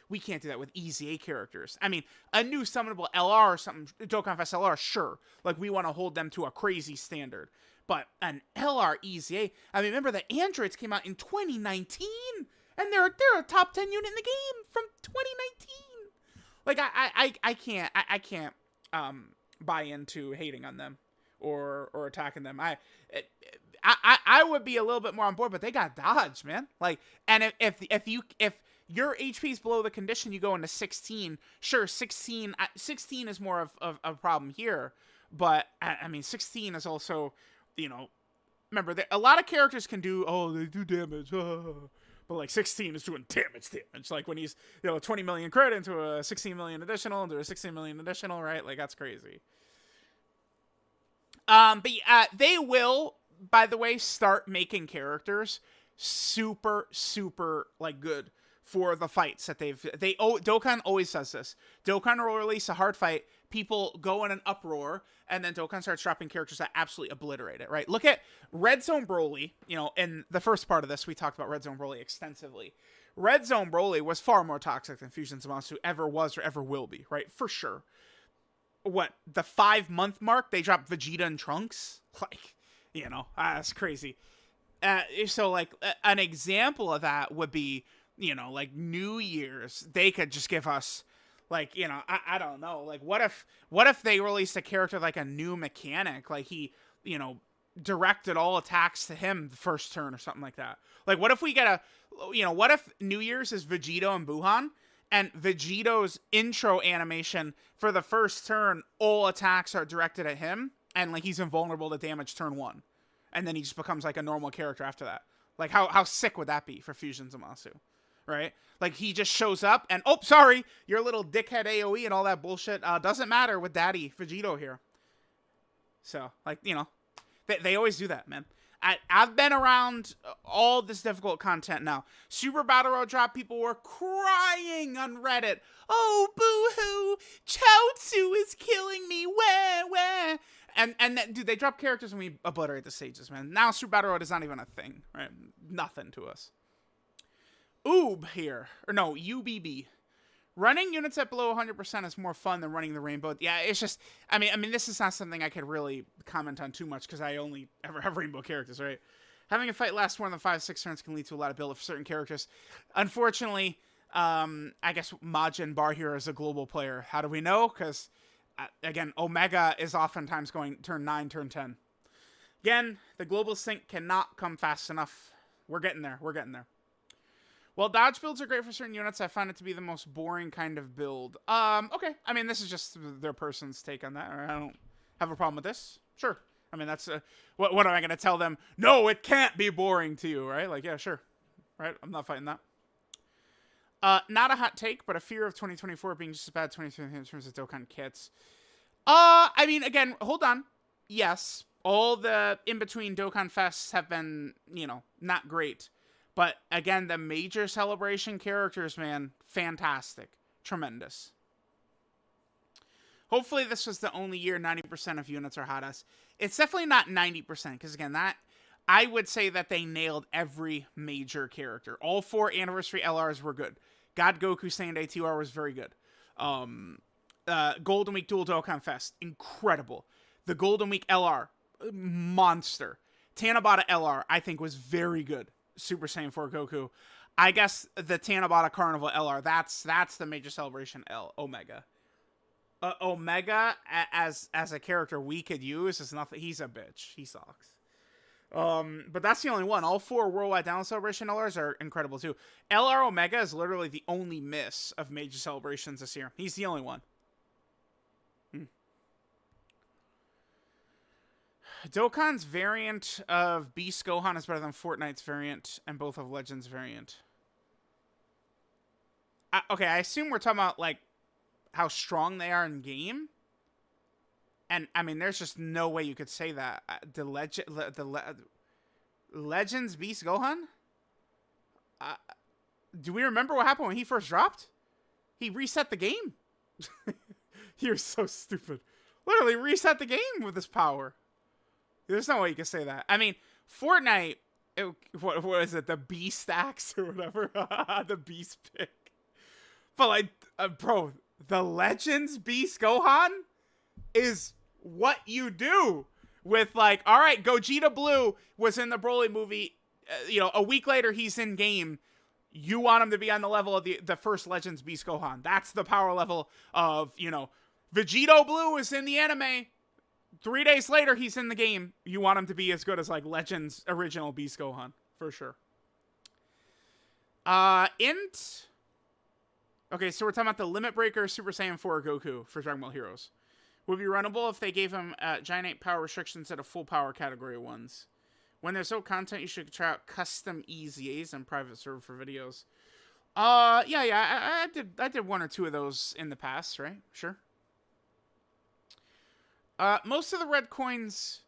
We can't do that with EZA characters. I mean, a new summonable LR or something, Dokkan Fest LR, sure. Like, we want to hold them to a crazy standard. But an LR EZA, I mean, remember the androids came out in 2019, and they're a top 10 unit in the game from 2019. Like, I can't buy into hating on them or attacking them. I would be a little bit more on board, but they got dodge, man. Like, and if your HP is below the condition, you go into 16. Sure, 16 is more of a problem here, but I mean, 16 is also, remember that a lot of characters can do, they do damage, but like 16 is doing damage. Like when he's 20 million credit into a 16 million additional into a 16 million additional, right? Like, that's crazy. But they will, by the way, start making characters super, super like good for the fights that Dokkan always does this. Dokkan will release a hard fight, people go in an uproar, and then Dokkan starts dropping characters that absolutely obliterate it, right? Look at Red Zone Broly. You know, in the first part of this, we talked about Red Zone Broly extensively. Red Zone Broly was far more toxic than Fusion Zamasu ever was or ever will be, right? For sure. What, the 5-month mark, they dropped Vegeta and Trunks? Like, you know, that's crazy. So, like, an example of that would be, you know, like, New Year's. They could just give us, like, you know, I don't know. Like, what if they released a character like a new mechanic? Like, he, you know, directed all attacks to him the first turn or something like that. Like, what if we get what if New Year's is Vegito and Buhan? And Vegito's intro animation for the first turn, all attacks are directed at him, and like he's invulnerable to damage turn 1. And then he just becomes like a normal character after that. Like how sick would that be for Fusion Zamasu? Right? Like he just shows up and, oh, sorry, your little dickhead AoE and all that bullshit doesn't matter with Daddy Vegito here. So, like, you know, they always do that, man. I've been around all this difficult content now. Super Battle Road drop, people were crying on Reddit. Oh, boo-hoo, Chaozu is killing me, wah. And dude, they drop characters and we obliterate the stages, man. Now Super Battle Road is not even a thing, right? Nothing to us. Oob here. Or no, UBB. Running units at below 100% is more fun than running the rainbow. Yeah, it's just, I mean, this is not something I could really comment on too much because I only ever have rainbow characters, right? Having a fight last more than 5-6 turns can lead to a lot of build for certain characters. Unfortunately, I guess Majin Bar here is a global player. How do we know? Because, again, Omega is oftentimes going turn 9, turn 10. Again, the global sync cannot come fast enough. We're getting there. Well, dodge builds are great for certain units. I find it to be the most boring kind of build. Okay. I mean, this is just their person's take on that. I don't have a problem with this. Sure. I mean, that's what am I going to tell them? No, it can't be boring to you, right? Like, yeah, sure. Right? I'm not fighting that. Not a hot take, but a fear of 2024 being just as bad 2023 in terms of Dokkan kits. I mean, again, hold on. Yes, all the in-between Dokkan Fests have been, you know, not great. But, again, the major celebration characters, man, fantastic. Tremendous. Hopefully this was the only year 90% of units are hot-ass. It's definitely not 90%, because, again, I would say that they nailed every major character. All 4 anniversary LRs were good. God Goku Sandai TR was very good. Golden Week Dual Dokkan Fest, incredible. The Golden Week LR, monster. Tanabata LR, I think, was very good. Super Saiyan 4 Goku. I guess the Tanabata Carnival LR, that's the major celebration Omega. Omega as a character we could use is nothing. He's a bitch. He sucks. But that's the only one. All 4 Worldwide Down Celebration LRs are incredible too. LR Omega is literally the only miss of major celebrations this year. He's the only one. Dokkan's variant of Beast Gohan is better than Fortnite's variant, and both of Legends variant. Okay, I assume we're talking about, like, how strong they are in game. And, I mean, there's just no way you could say that. Legends Beast Gohan? Do we remember what happened when he first dropped? He reset the game. You're so stupid. Literally reset the game with his power. There's no way you can say that. I mean, Fortnite, what is it? The Beast Axe or whatever? The Beast Pick. But, like, bro, the Legends Beast Gohan is what you do with, like, all right, Gogeta Blue was in the Broly movie. You know, a week later, he's in game. You want him to be on the level of the first Legends Beast Gohan. That's the power level of, you know, Vegito Blue is in the anime. 3 days later, he's in the game. You want him to be as good as, like, Legends original Beast Gohan. For sure. Int. Okay, so we're talking about the Limit Breaker Super Saiyan 4 Goku for Dragon Ball Heroes. Would be runnable if they gave him Giant 8 power restrictions instead of full power category ones. When there's no content, you should try out custom EZAs and private server for videos. Yeah, I did 1 or 2 of those in the past, right? Sure. Most of the red coins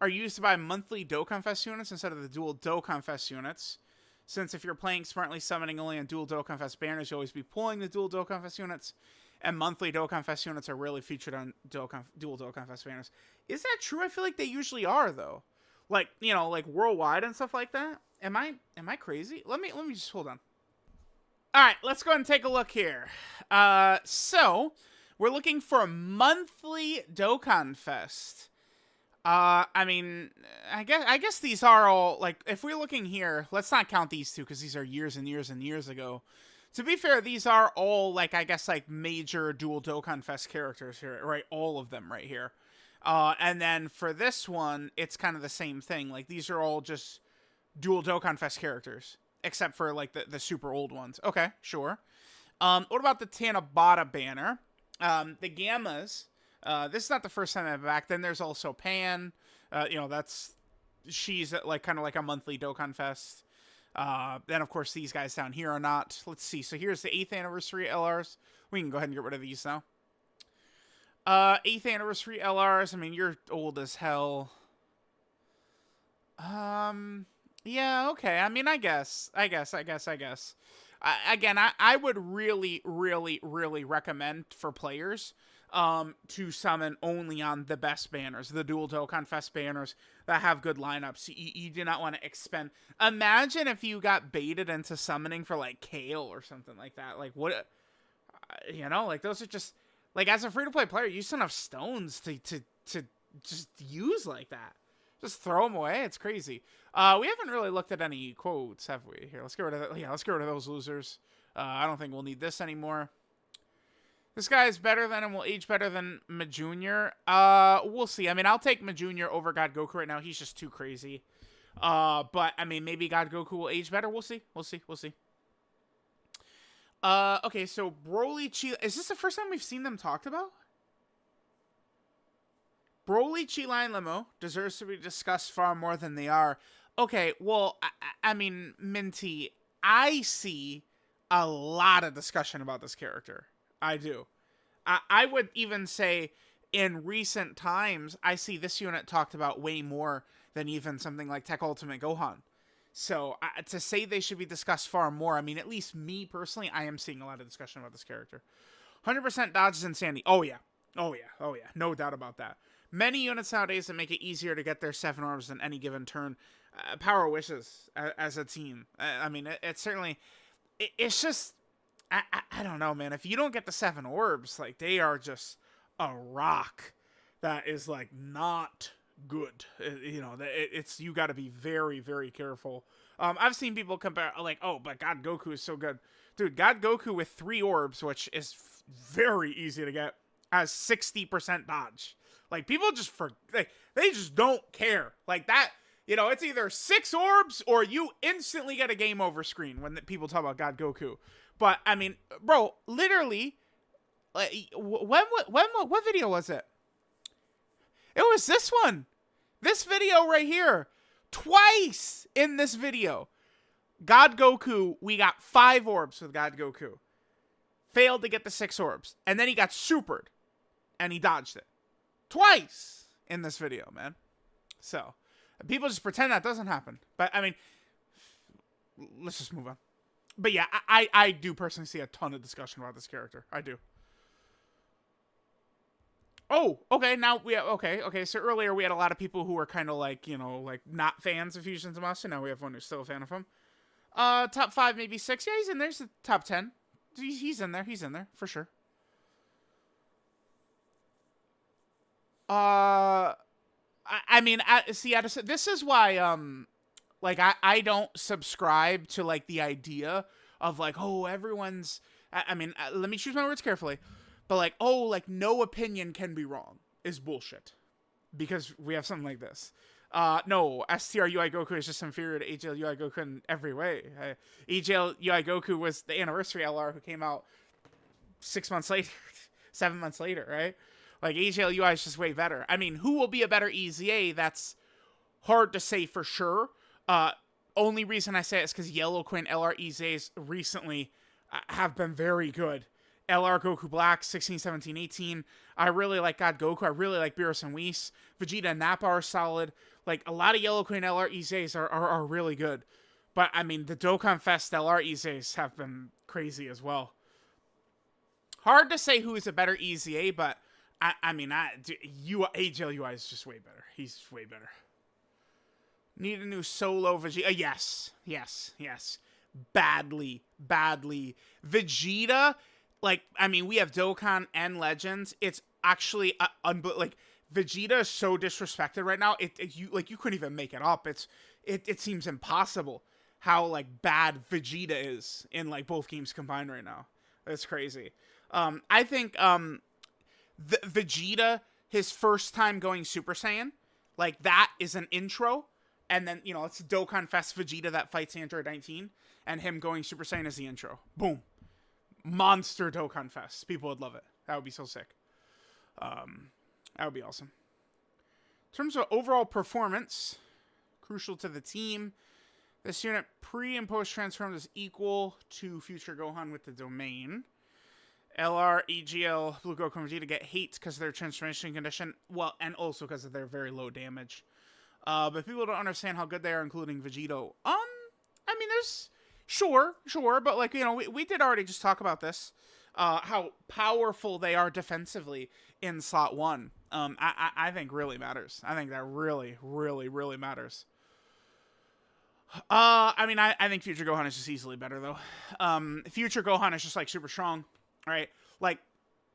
are used to buy monthly Dokkan Fest units instead of the dual Dokkan Fest units. Since if you're playing smartly summoning only on dual Dokkan Fest banners, you'll always be pulling the dual Dokkan Fest units. And monthly Dokkan Fest units are rarely featured on dual Dokkan Fest banners. Is that true? I feel like they usually are, though. Like, you know, like worldwide and stuff like that. Am I crazy? Let me just hold on. All right, let's go ahead and take a look here. So we're looking for a monthly Dokkan Fest. I mean, I guess these are all, like, if we're looking here, let's not count these two because these are years and years and years ago. To be fair, these are all, like, I guess, like, major dual Dokkan Fest characters here, right? All of them right here. And then for this one, it's kind of the same thing. Like, these are all just dual Dokkan Fest characters, except for, like, the super old ones. Okay, sure. What about the Tanabata banner? The Gammas. This is not the first time I'm back. Then there's also Pan. You know, she's like kind of like a monthly Dokkan Fest. Then of course these guys down here are not. Let's see. So here's the 8th anniversary LRs. We can go ahead and get rid of these now. 8th anniversary LRs. I mean, you're old as hell. Yeah, okay. I mean, I guess. Again, I would really, really, really recommend for players to summon only on the best banners, the dual Dokkan Fest banners that have good lineups. You do not want to expend. Imagine if you got baited into summoning for like Kale or something like that. Like what, you know, like those are just like as a free to play player, you just don't have stones to just use like that. Just throw them away. It's crazy. We haven't really looked at any quotes, have we? Here, let's get rid of that. Yeah, let's get rid of those losers. I don't think we'll need this anymore. This guy is better than and will age better than Majunior. We'll see. I mean, I'll take Majunior over God Goku right now. He's just too crazy. But I mean, maybe God Goku will age better. We'll see. We'll see. Okay, so Broly Chi. Is this the first time we've seen them talked about? Broly, Chi-Lai, and Limo deserves to be discussed far more than they are. Okay, well, I mean, Minty, I see a lot of discussion about this character. I do. I would even say in recent times, I see this unit talked about way more than even something like Tech Ultimate Gohan. So to say they should be discussed far more, I mean, at least me personally, I am seeing a lot of discussion about this character. 100% dodges Insanity. Oh, yeah. No doubt about that. Many units nowadays that make it easier to get their 7 orbs than any given turn. Power wishes as a team. I mean, it's certainly... It's just... I don't know, man. If you don't get the 7 orbs, like, they are just a rock that is, like, not good. You know, it's you got to be very, very careful. I've seen people compare, like, oh, but God Goku is so good. Dude, God Goku with 3 orbs, which is very easy to get, has 60% dodge. Like, people just they just don't care. Like, that, you know, it's either 6 orbs or you instantly get a game over screen when people talk about God Goku. But, I mean, bro, literally, like, what video was it? It was this one. This video right here. Twice in this video. God Goku, we got 5 orbs with God Goku. Failed to get the 6 orbs. And then he got supered. And he dodged it. Twice in this video, man. So, people just pretend that doesn't happen. But, I mean, let's just move on. But yeah, I do personally see a ton of discussion about this character. I do. Oh, okay, now we have, okay, so earlier we had a lot of people who were kind of like, you know, like not fans of Fusion Zamasu, and now we have one who's still a fan of him. Top 5, maybe 6. Yeah, he's in there. He's the top 10. He's in there, for sure. I mean, see, this is why, like, I don't subscribe to, like, the idea of, like, oh, everyone's, I mean, let me choose my words carefully, but, like, oh, like, no opinion can be wrong is bullshit, because we have something like this. No, STR UI Goku is just inferior to AGL UI Goku in every way. AGL UI Goku was the anniversary LR who came out 6 months later, 7 months later, right? Like, AGL UI is just way better. I mean, who will be a better EZA? That's hard to say for sure. Only reason I say it is because Yellow Queen LR EZAs recently have been very good. LR Goku Black, 16, 17, 18. I really like God Goku. I really like Beerus and Whis. Vegeta and Nappa are solid. Like, a lot of Yellow Queen LR EZs are really good. But, I mean, the Dokkan Fest LR EZs have been crazy as well. Hard to say who is a better EZA, but, AGL UI is just way better. He's way better. Need a new solo Vegeta. Yes. Badly. Vegeta, like, I mean, we have Dokkan and Legends. It's actually, Vegeta is so disrespected right now. You couldn't even make it up. It seems impossible how, like, bad Vegeta is in, like, both games combined right now. It's crazy. I think, Vegeta, his first time going Super Saiyan, like, that is an intro. And then, it's Dokkan Fest Vegeta that fights Android 19. And him going Super Saiyan is the intro. Boom. Monster Dokkan Fest. People would love it. That would be so sick. That would be awesome. In terms of overall performance, crucial to the team, this unit pre and post transformed is equal to Future Gohan with the domain. LR, EGL, Blue Goku, and Vegeta get hate because of their transformation condition. Well, and also because of their very low damage. But people don't understand how good they are, including Vegito. I mean, there's... Sure, but, like, we did already just talk about this. How powerful they are defensively in slot 1. I think really matters. I think that really matters. I think Future Gohan is just easily better, though. Future Gohan is just, like, super strong, right? Like,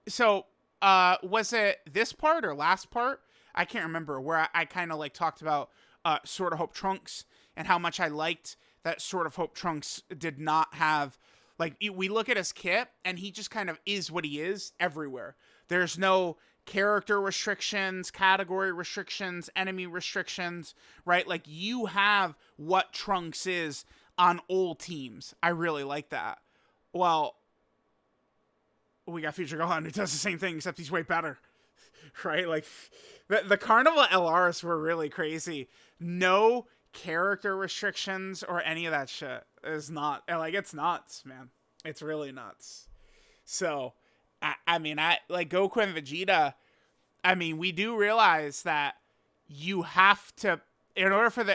so, was it this part or last part? I can't remember, where I kind of, like, talked about Sword of Hope Trunks and how much I liked that Sword of Hope Trunks did not have, like, we look at his kit, and he just kind of is what he is everywhere. There's no character restrictions, category restrictions, enemy restrictions, right? Like, you have what Trunks is on all teams. I really like that. Well, we got Future Gohan who does the same thing, except he's way better, right? Like, the Carnival LRs were really crazy. No character restrictions or any of that shit is not, like, it's nuts, man. It's really nuts. So, I mean, like, Goku and Vegeta, I mean, we do realize that you have to, in order for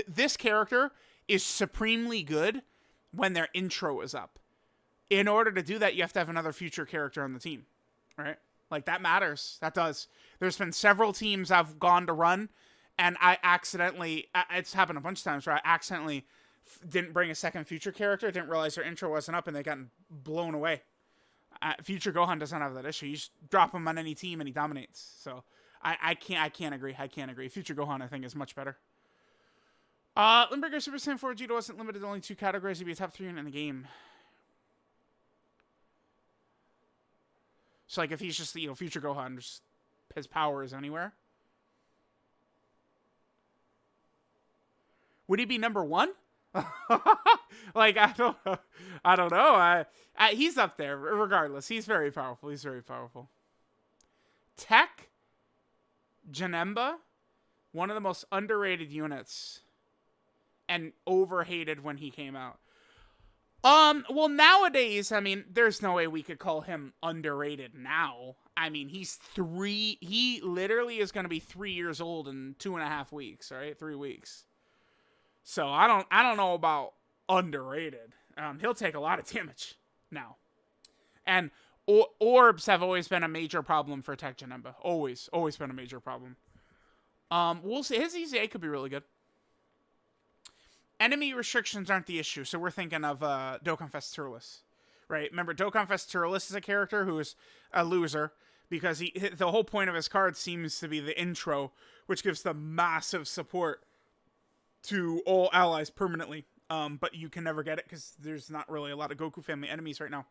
this character is supremely good when their intro is up. In order to do that, you have to have another future character on the team, right? Like, that matters. That does. There's been several teams I've gone to run, and I accidentally, it's happened a bunch of times where I accidentally didn't bring a second future character, didn't realize their intro wasn't up, and they got blown away. Future Gohan doesn't have that issue. You just drop him on any team and he dominates. So I can't agree. Future Gohan, I think, is much better. Limburger Super Saiyan 4 Vegeta wasn't limited to only 2 categories. He'd be a top 3 unit in the game. So, like, if he's just, Future Gohan, just, his power is anywhere. Would he be number 1? Like, I don't know. He's up there, regardless. He's very powerful. Tech, Janemba, one of the most underrated units, and overhated when he came out. Well, nowadays, I mean, there's no way we could call him underrated now. I mean, he literally is going to be 3 years old in 2.5 weeks, right? 3 weeks. So I don't know about underrated. He'll take a lot of damage now. And orbs have always been a major problem for Tech Janemba. Always been a major problem. We'll see. His EZA could be really good. Enemy restrictions aren't the issue, so we're thinking of Dokkan Fest Turles, right? Remember, Dokkan Fest Turles is a character who is a loser because the whole point of his card seems to be the intro, which gives them massive support to all allies permanently. But you can never get it because there's not really a lot of Goku family enemies right now.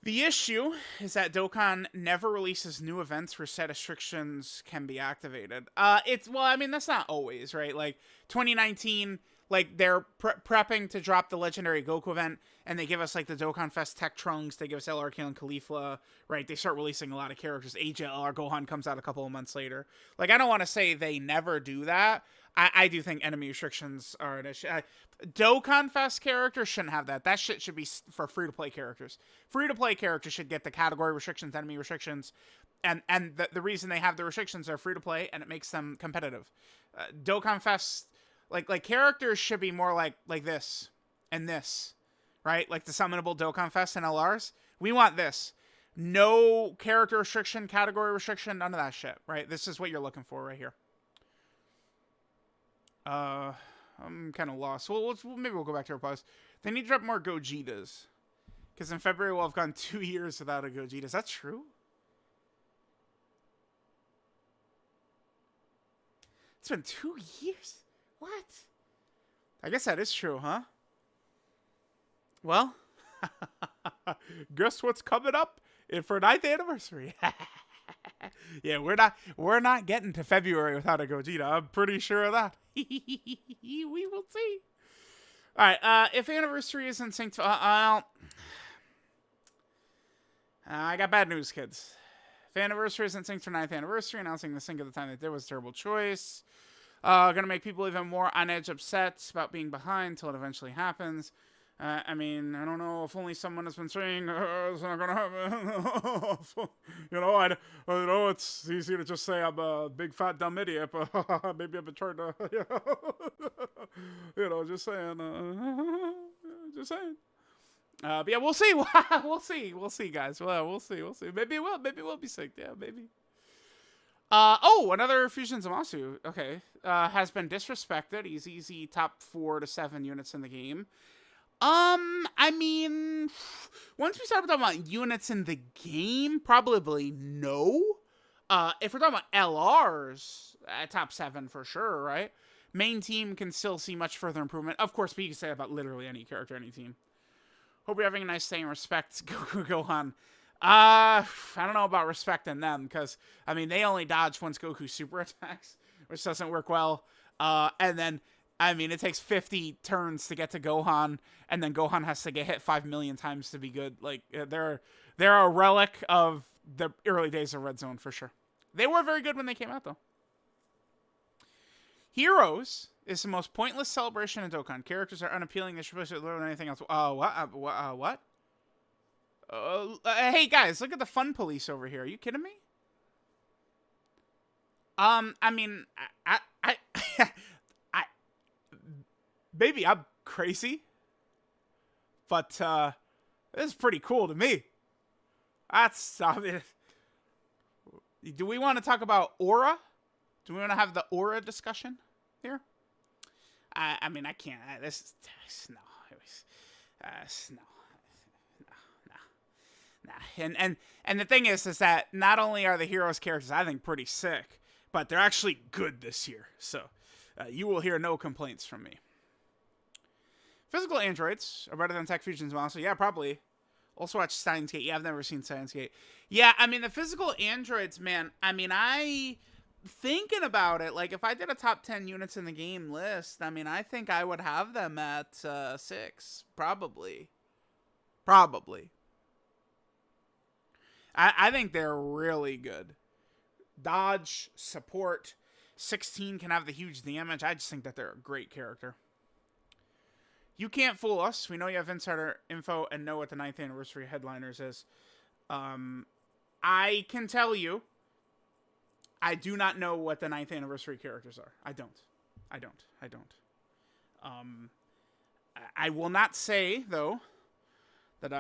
The issue is that Dokkan never releases new events where set restrictions can be activated. Well, I mean, that's not always, right? Like, 2019, like they're prepping to drop the legendary Goku event, and they give us like the Dokkan Fest Tech Trunks, they give us LR Kale and Caulifla, right? They start releasing a lot of characters. AJLR Gohan comes out a couple of months later. Like, I don't want to say they never do that. I do think enemy restrictions are an issue. Dokkan Fest characters shouldn't have that. That shit should be for free-to-play characters. Free-to-play characters should get the category restrictions, enemy restrictions, and the reason they have the restrictions are free-to-play, and it makes them competitive. Dokkan Fest, like characters should be more like this and this, right? Like the summonable Dokkan Fest and LRs. We want this. No character restriction, category restriction, none of that shit, right? This is what you're looking for right here. I'm kind of lost. Well, maybe we'll go back to our pause. They need to drop more Gogetas. Because in February, we'll have gone 2 years without a Gogeta. Is that true? It's been 2 years? What? I guess that is true, huh? Well, guess what's coming up for 9th anniversary? Yeah, we're not getting to February without a Gogeta. I'm pretty sure of that. We will see. All right, if anniversary isn't synced, I got bad news, kids. If anniversary isn't synced for 9th anniversary, announcing the sync at the time they did was a terrible choice. Gonna make people even more on edge upset about being behind until it eventually happens. I mean, I don't know if only someone has been saying it's not gonna happen. You know, I know it's easy to just say I'm a big fat dumb idiot, but maybe I've been trying to, you know, just saying, just saying. But yeah, we'll see. We'll see, guys. Well, we'll see. Maybe it will be synced. Yeah, maybe. Oh, another Fusion Zamasu. Okay, has been disrespected. He's easy top 4 to 7 units in the game. I mean, once we start talking about units in the game, probably no. If we're talking about LRs, top 7 for sure, right? Main team can still see much further improvement. Of course, but you can say about literally any character, any team. Hope you're having a nice day and respect, Gohan. I don't know about respecting them, because, I mean, they only dodge once Goku super attacks, which doesn't work well. And then, I mean, it takes 50 turns to get to Gohan, and then Gohan has to get hit 5 million times to be good. Like, they're a relic of the early days of Red Zone, for sure. They were very good when they came out, though. Heroes is the most pointless celebration in Dokkan. Characters are unappealing. They're supposed to learn anything else. What? Hey, guys, look at the fun police over here. Are you kidding me? I mean, I maybe I'm crazy, but this is pretty cool to me. That's, I mean, do we want to talk about aura? Do we want to have the aura discussion here? I mean, I can't. This no. And the thing is that not only are the heroes characters, I think, pretty sick, but they're actually good this year. So you will hear no complaints from me. Physical androids are better than Tech Fusions monster. Yeah, probably. Also watch Steins Gate. Yeah, I've never seen Steins Gate. Yeah, I mean, the physical androids, man, I mean, thinking about it, like, if I did a top 10 units in the game list, I mean, I think I would have them at 6. Probably. I think they're really good. Dodge, support, 16 can have the huge damage. I just think that they're a great character. You can't fool us. We know you have insider info and know what the 9th anniversary headliners is. I can tell you, I do not know what the 9th anniversary characters are. I don't. I will not say, though, that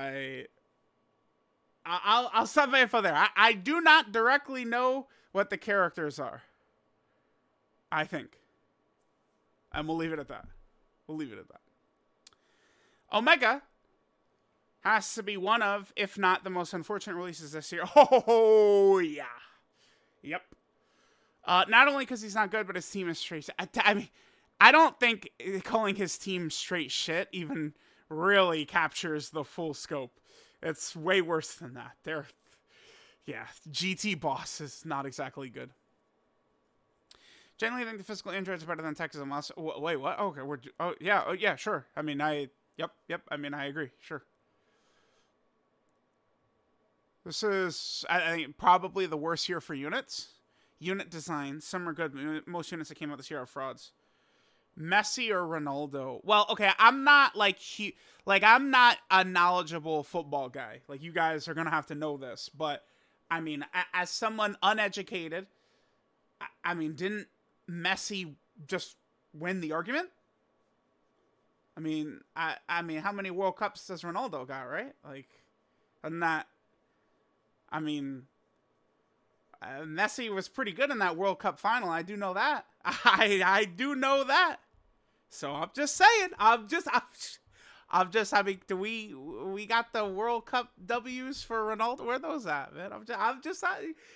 I'll stop my info there. I do not directly know what the characters are. I think. And we'll leave it at that. Omega has to be one of, if not the most unfortunate releases this year. Oh, yeah. Yep. Not only because he's not good, but his team is straight. I mean, I don't think calling his team straight shit even really captures the full scope. It's way worse than that. GT boss is not exactly good. Generally, think the physical androids are better than tech as a muscle. Wait, what? Okay, oh yeah, sure. I mean, yep. I mean, I agree. Sure. This is, I think, probably the worst year for units. Unit design, some are good. Most units that came out this year are frauds. Messi or Ronaldo? Well, okay, I'm not I'm not a knowledgeable football guy. Like, you guys are gonna have to know this, but I mean, as someone uneducated, I mean, didn't Messi just win the argument? I mean, how many World Cups does Ronaldo got? Right? Like, and that. I mean, Messi was pretty good in that World Cup final. I do know that. I do know that. So I'm just saying. I mean, do we got the World Cup W's for Ronaldo? Where are those at, man?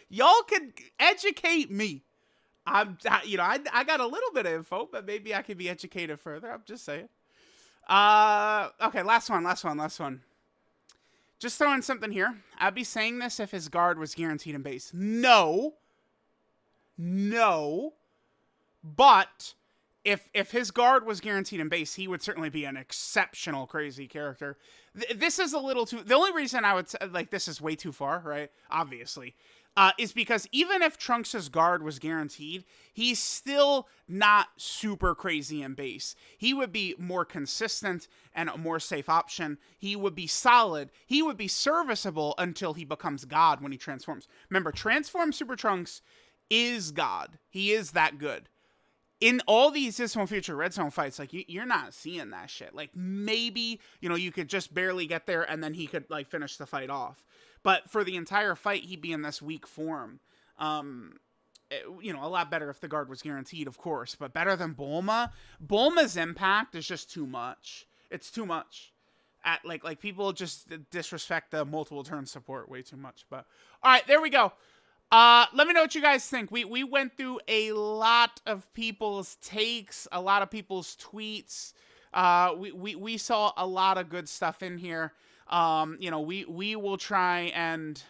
Y'all can educate me. I got a little bit of info, but maybe I could be educated further. I'm just saying. Okay, last one. Just throwing something here. I'd be saying this if his guard was guaranteed in base. No. But if his guard was guaranteed in base, he would certainly be an exceptional crazy character. This is a little too... The only reason I would say, like, this is way too far, right? Obviously. Is because even if Trunks' guard was guaranteed, he's still not super crazy in base. He would be more consistent and a more safe option. He would be solid. He would be serviceable until he becomes God when he transforms. Remember, Transform Super Trunks is God. He is that good. In all these Dismal Future Red Zone fights, like, you're not seeing that shit. Like, maybe, you could just barely get there and then he could, like, finish the fight off. But for the entire fight, he'd be in this weak form. A lot better if the guard was guaranteed, of course. But better than Bulma? Bulma's impact is just too much. It's too much. Like people just disrespect the multiple turn support way too much. But all right, there we go. Let me know what you guys think. We went through a lot of people's takes, a lot of people's tweets. We saw a lot of good stuff in here. We will try and,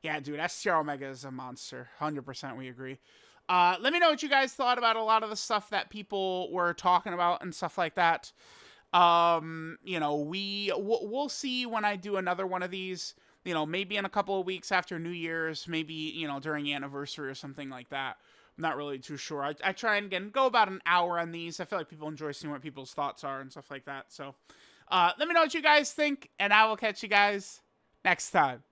yeah, dude, STR Omega is a monster. 100% we agree. Let me know what you guys thought about a lot of the stuff that people were talking about and stuff like that. We'll see when I do another one of these, maybe in a couple of weeks after New Year's, maybe, during anniversary or something like that. I'm not really too sure. I try and, again, go about an hour on these. I feel like people enjoy seeing what people's thoughts are and stuff like that. So, let me know what you guys think, and I will catch you guys next time.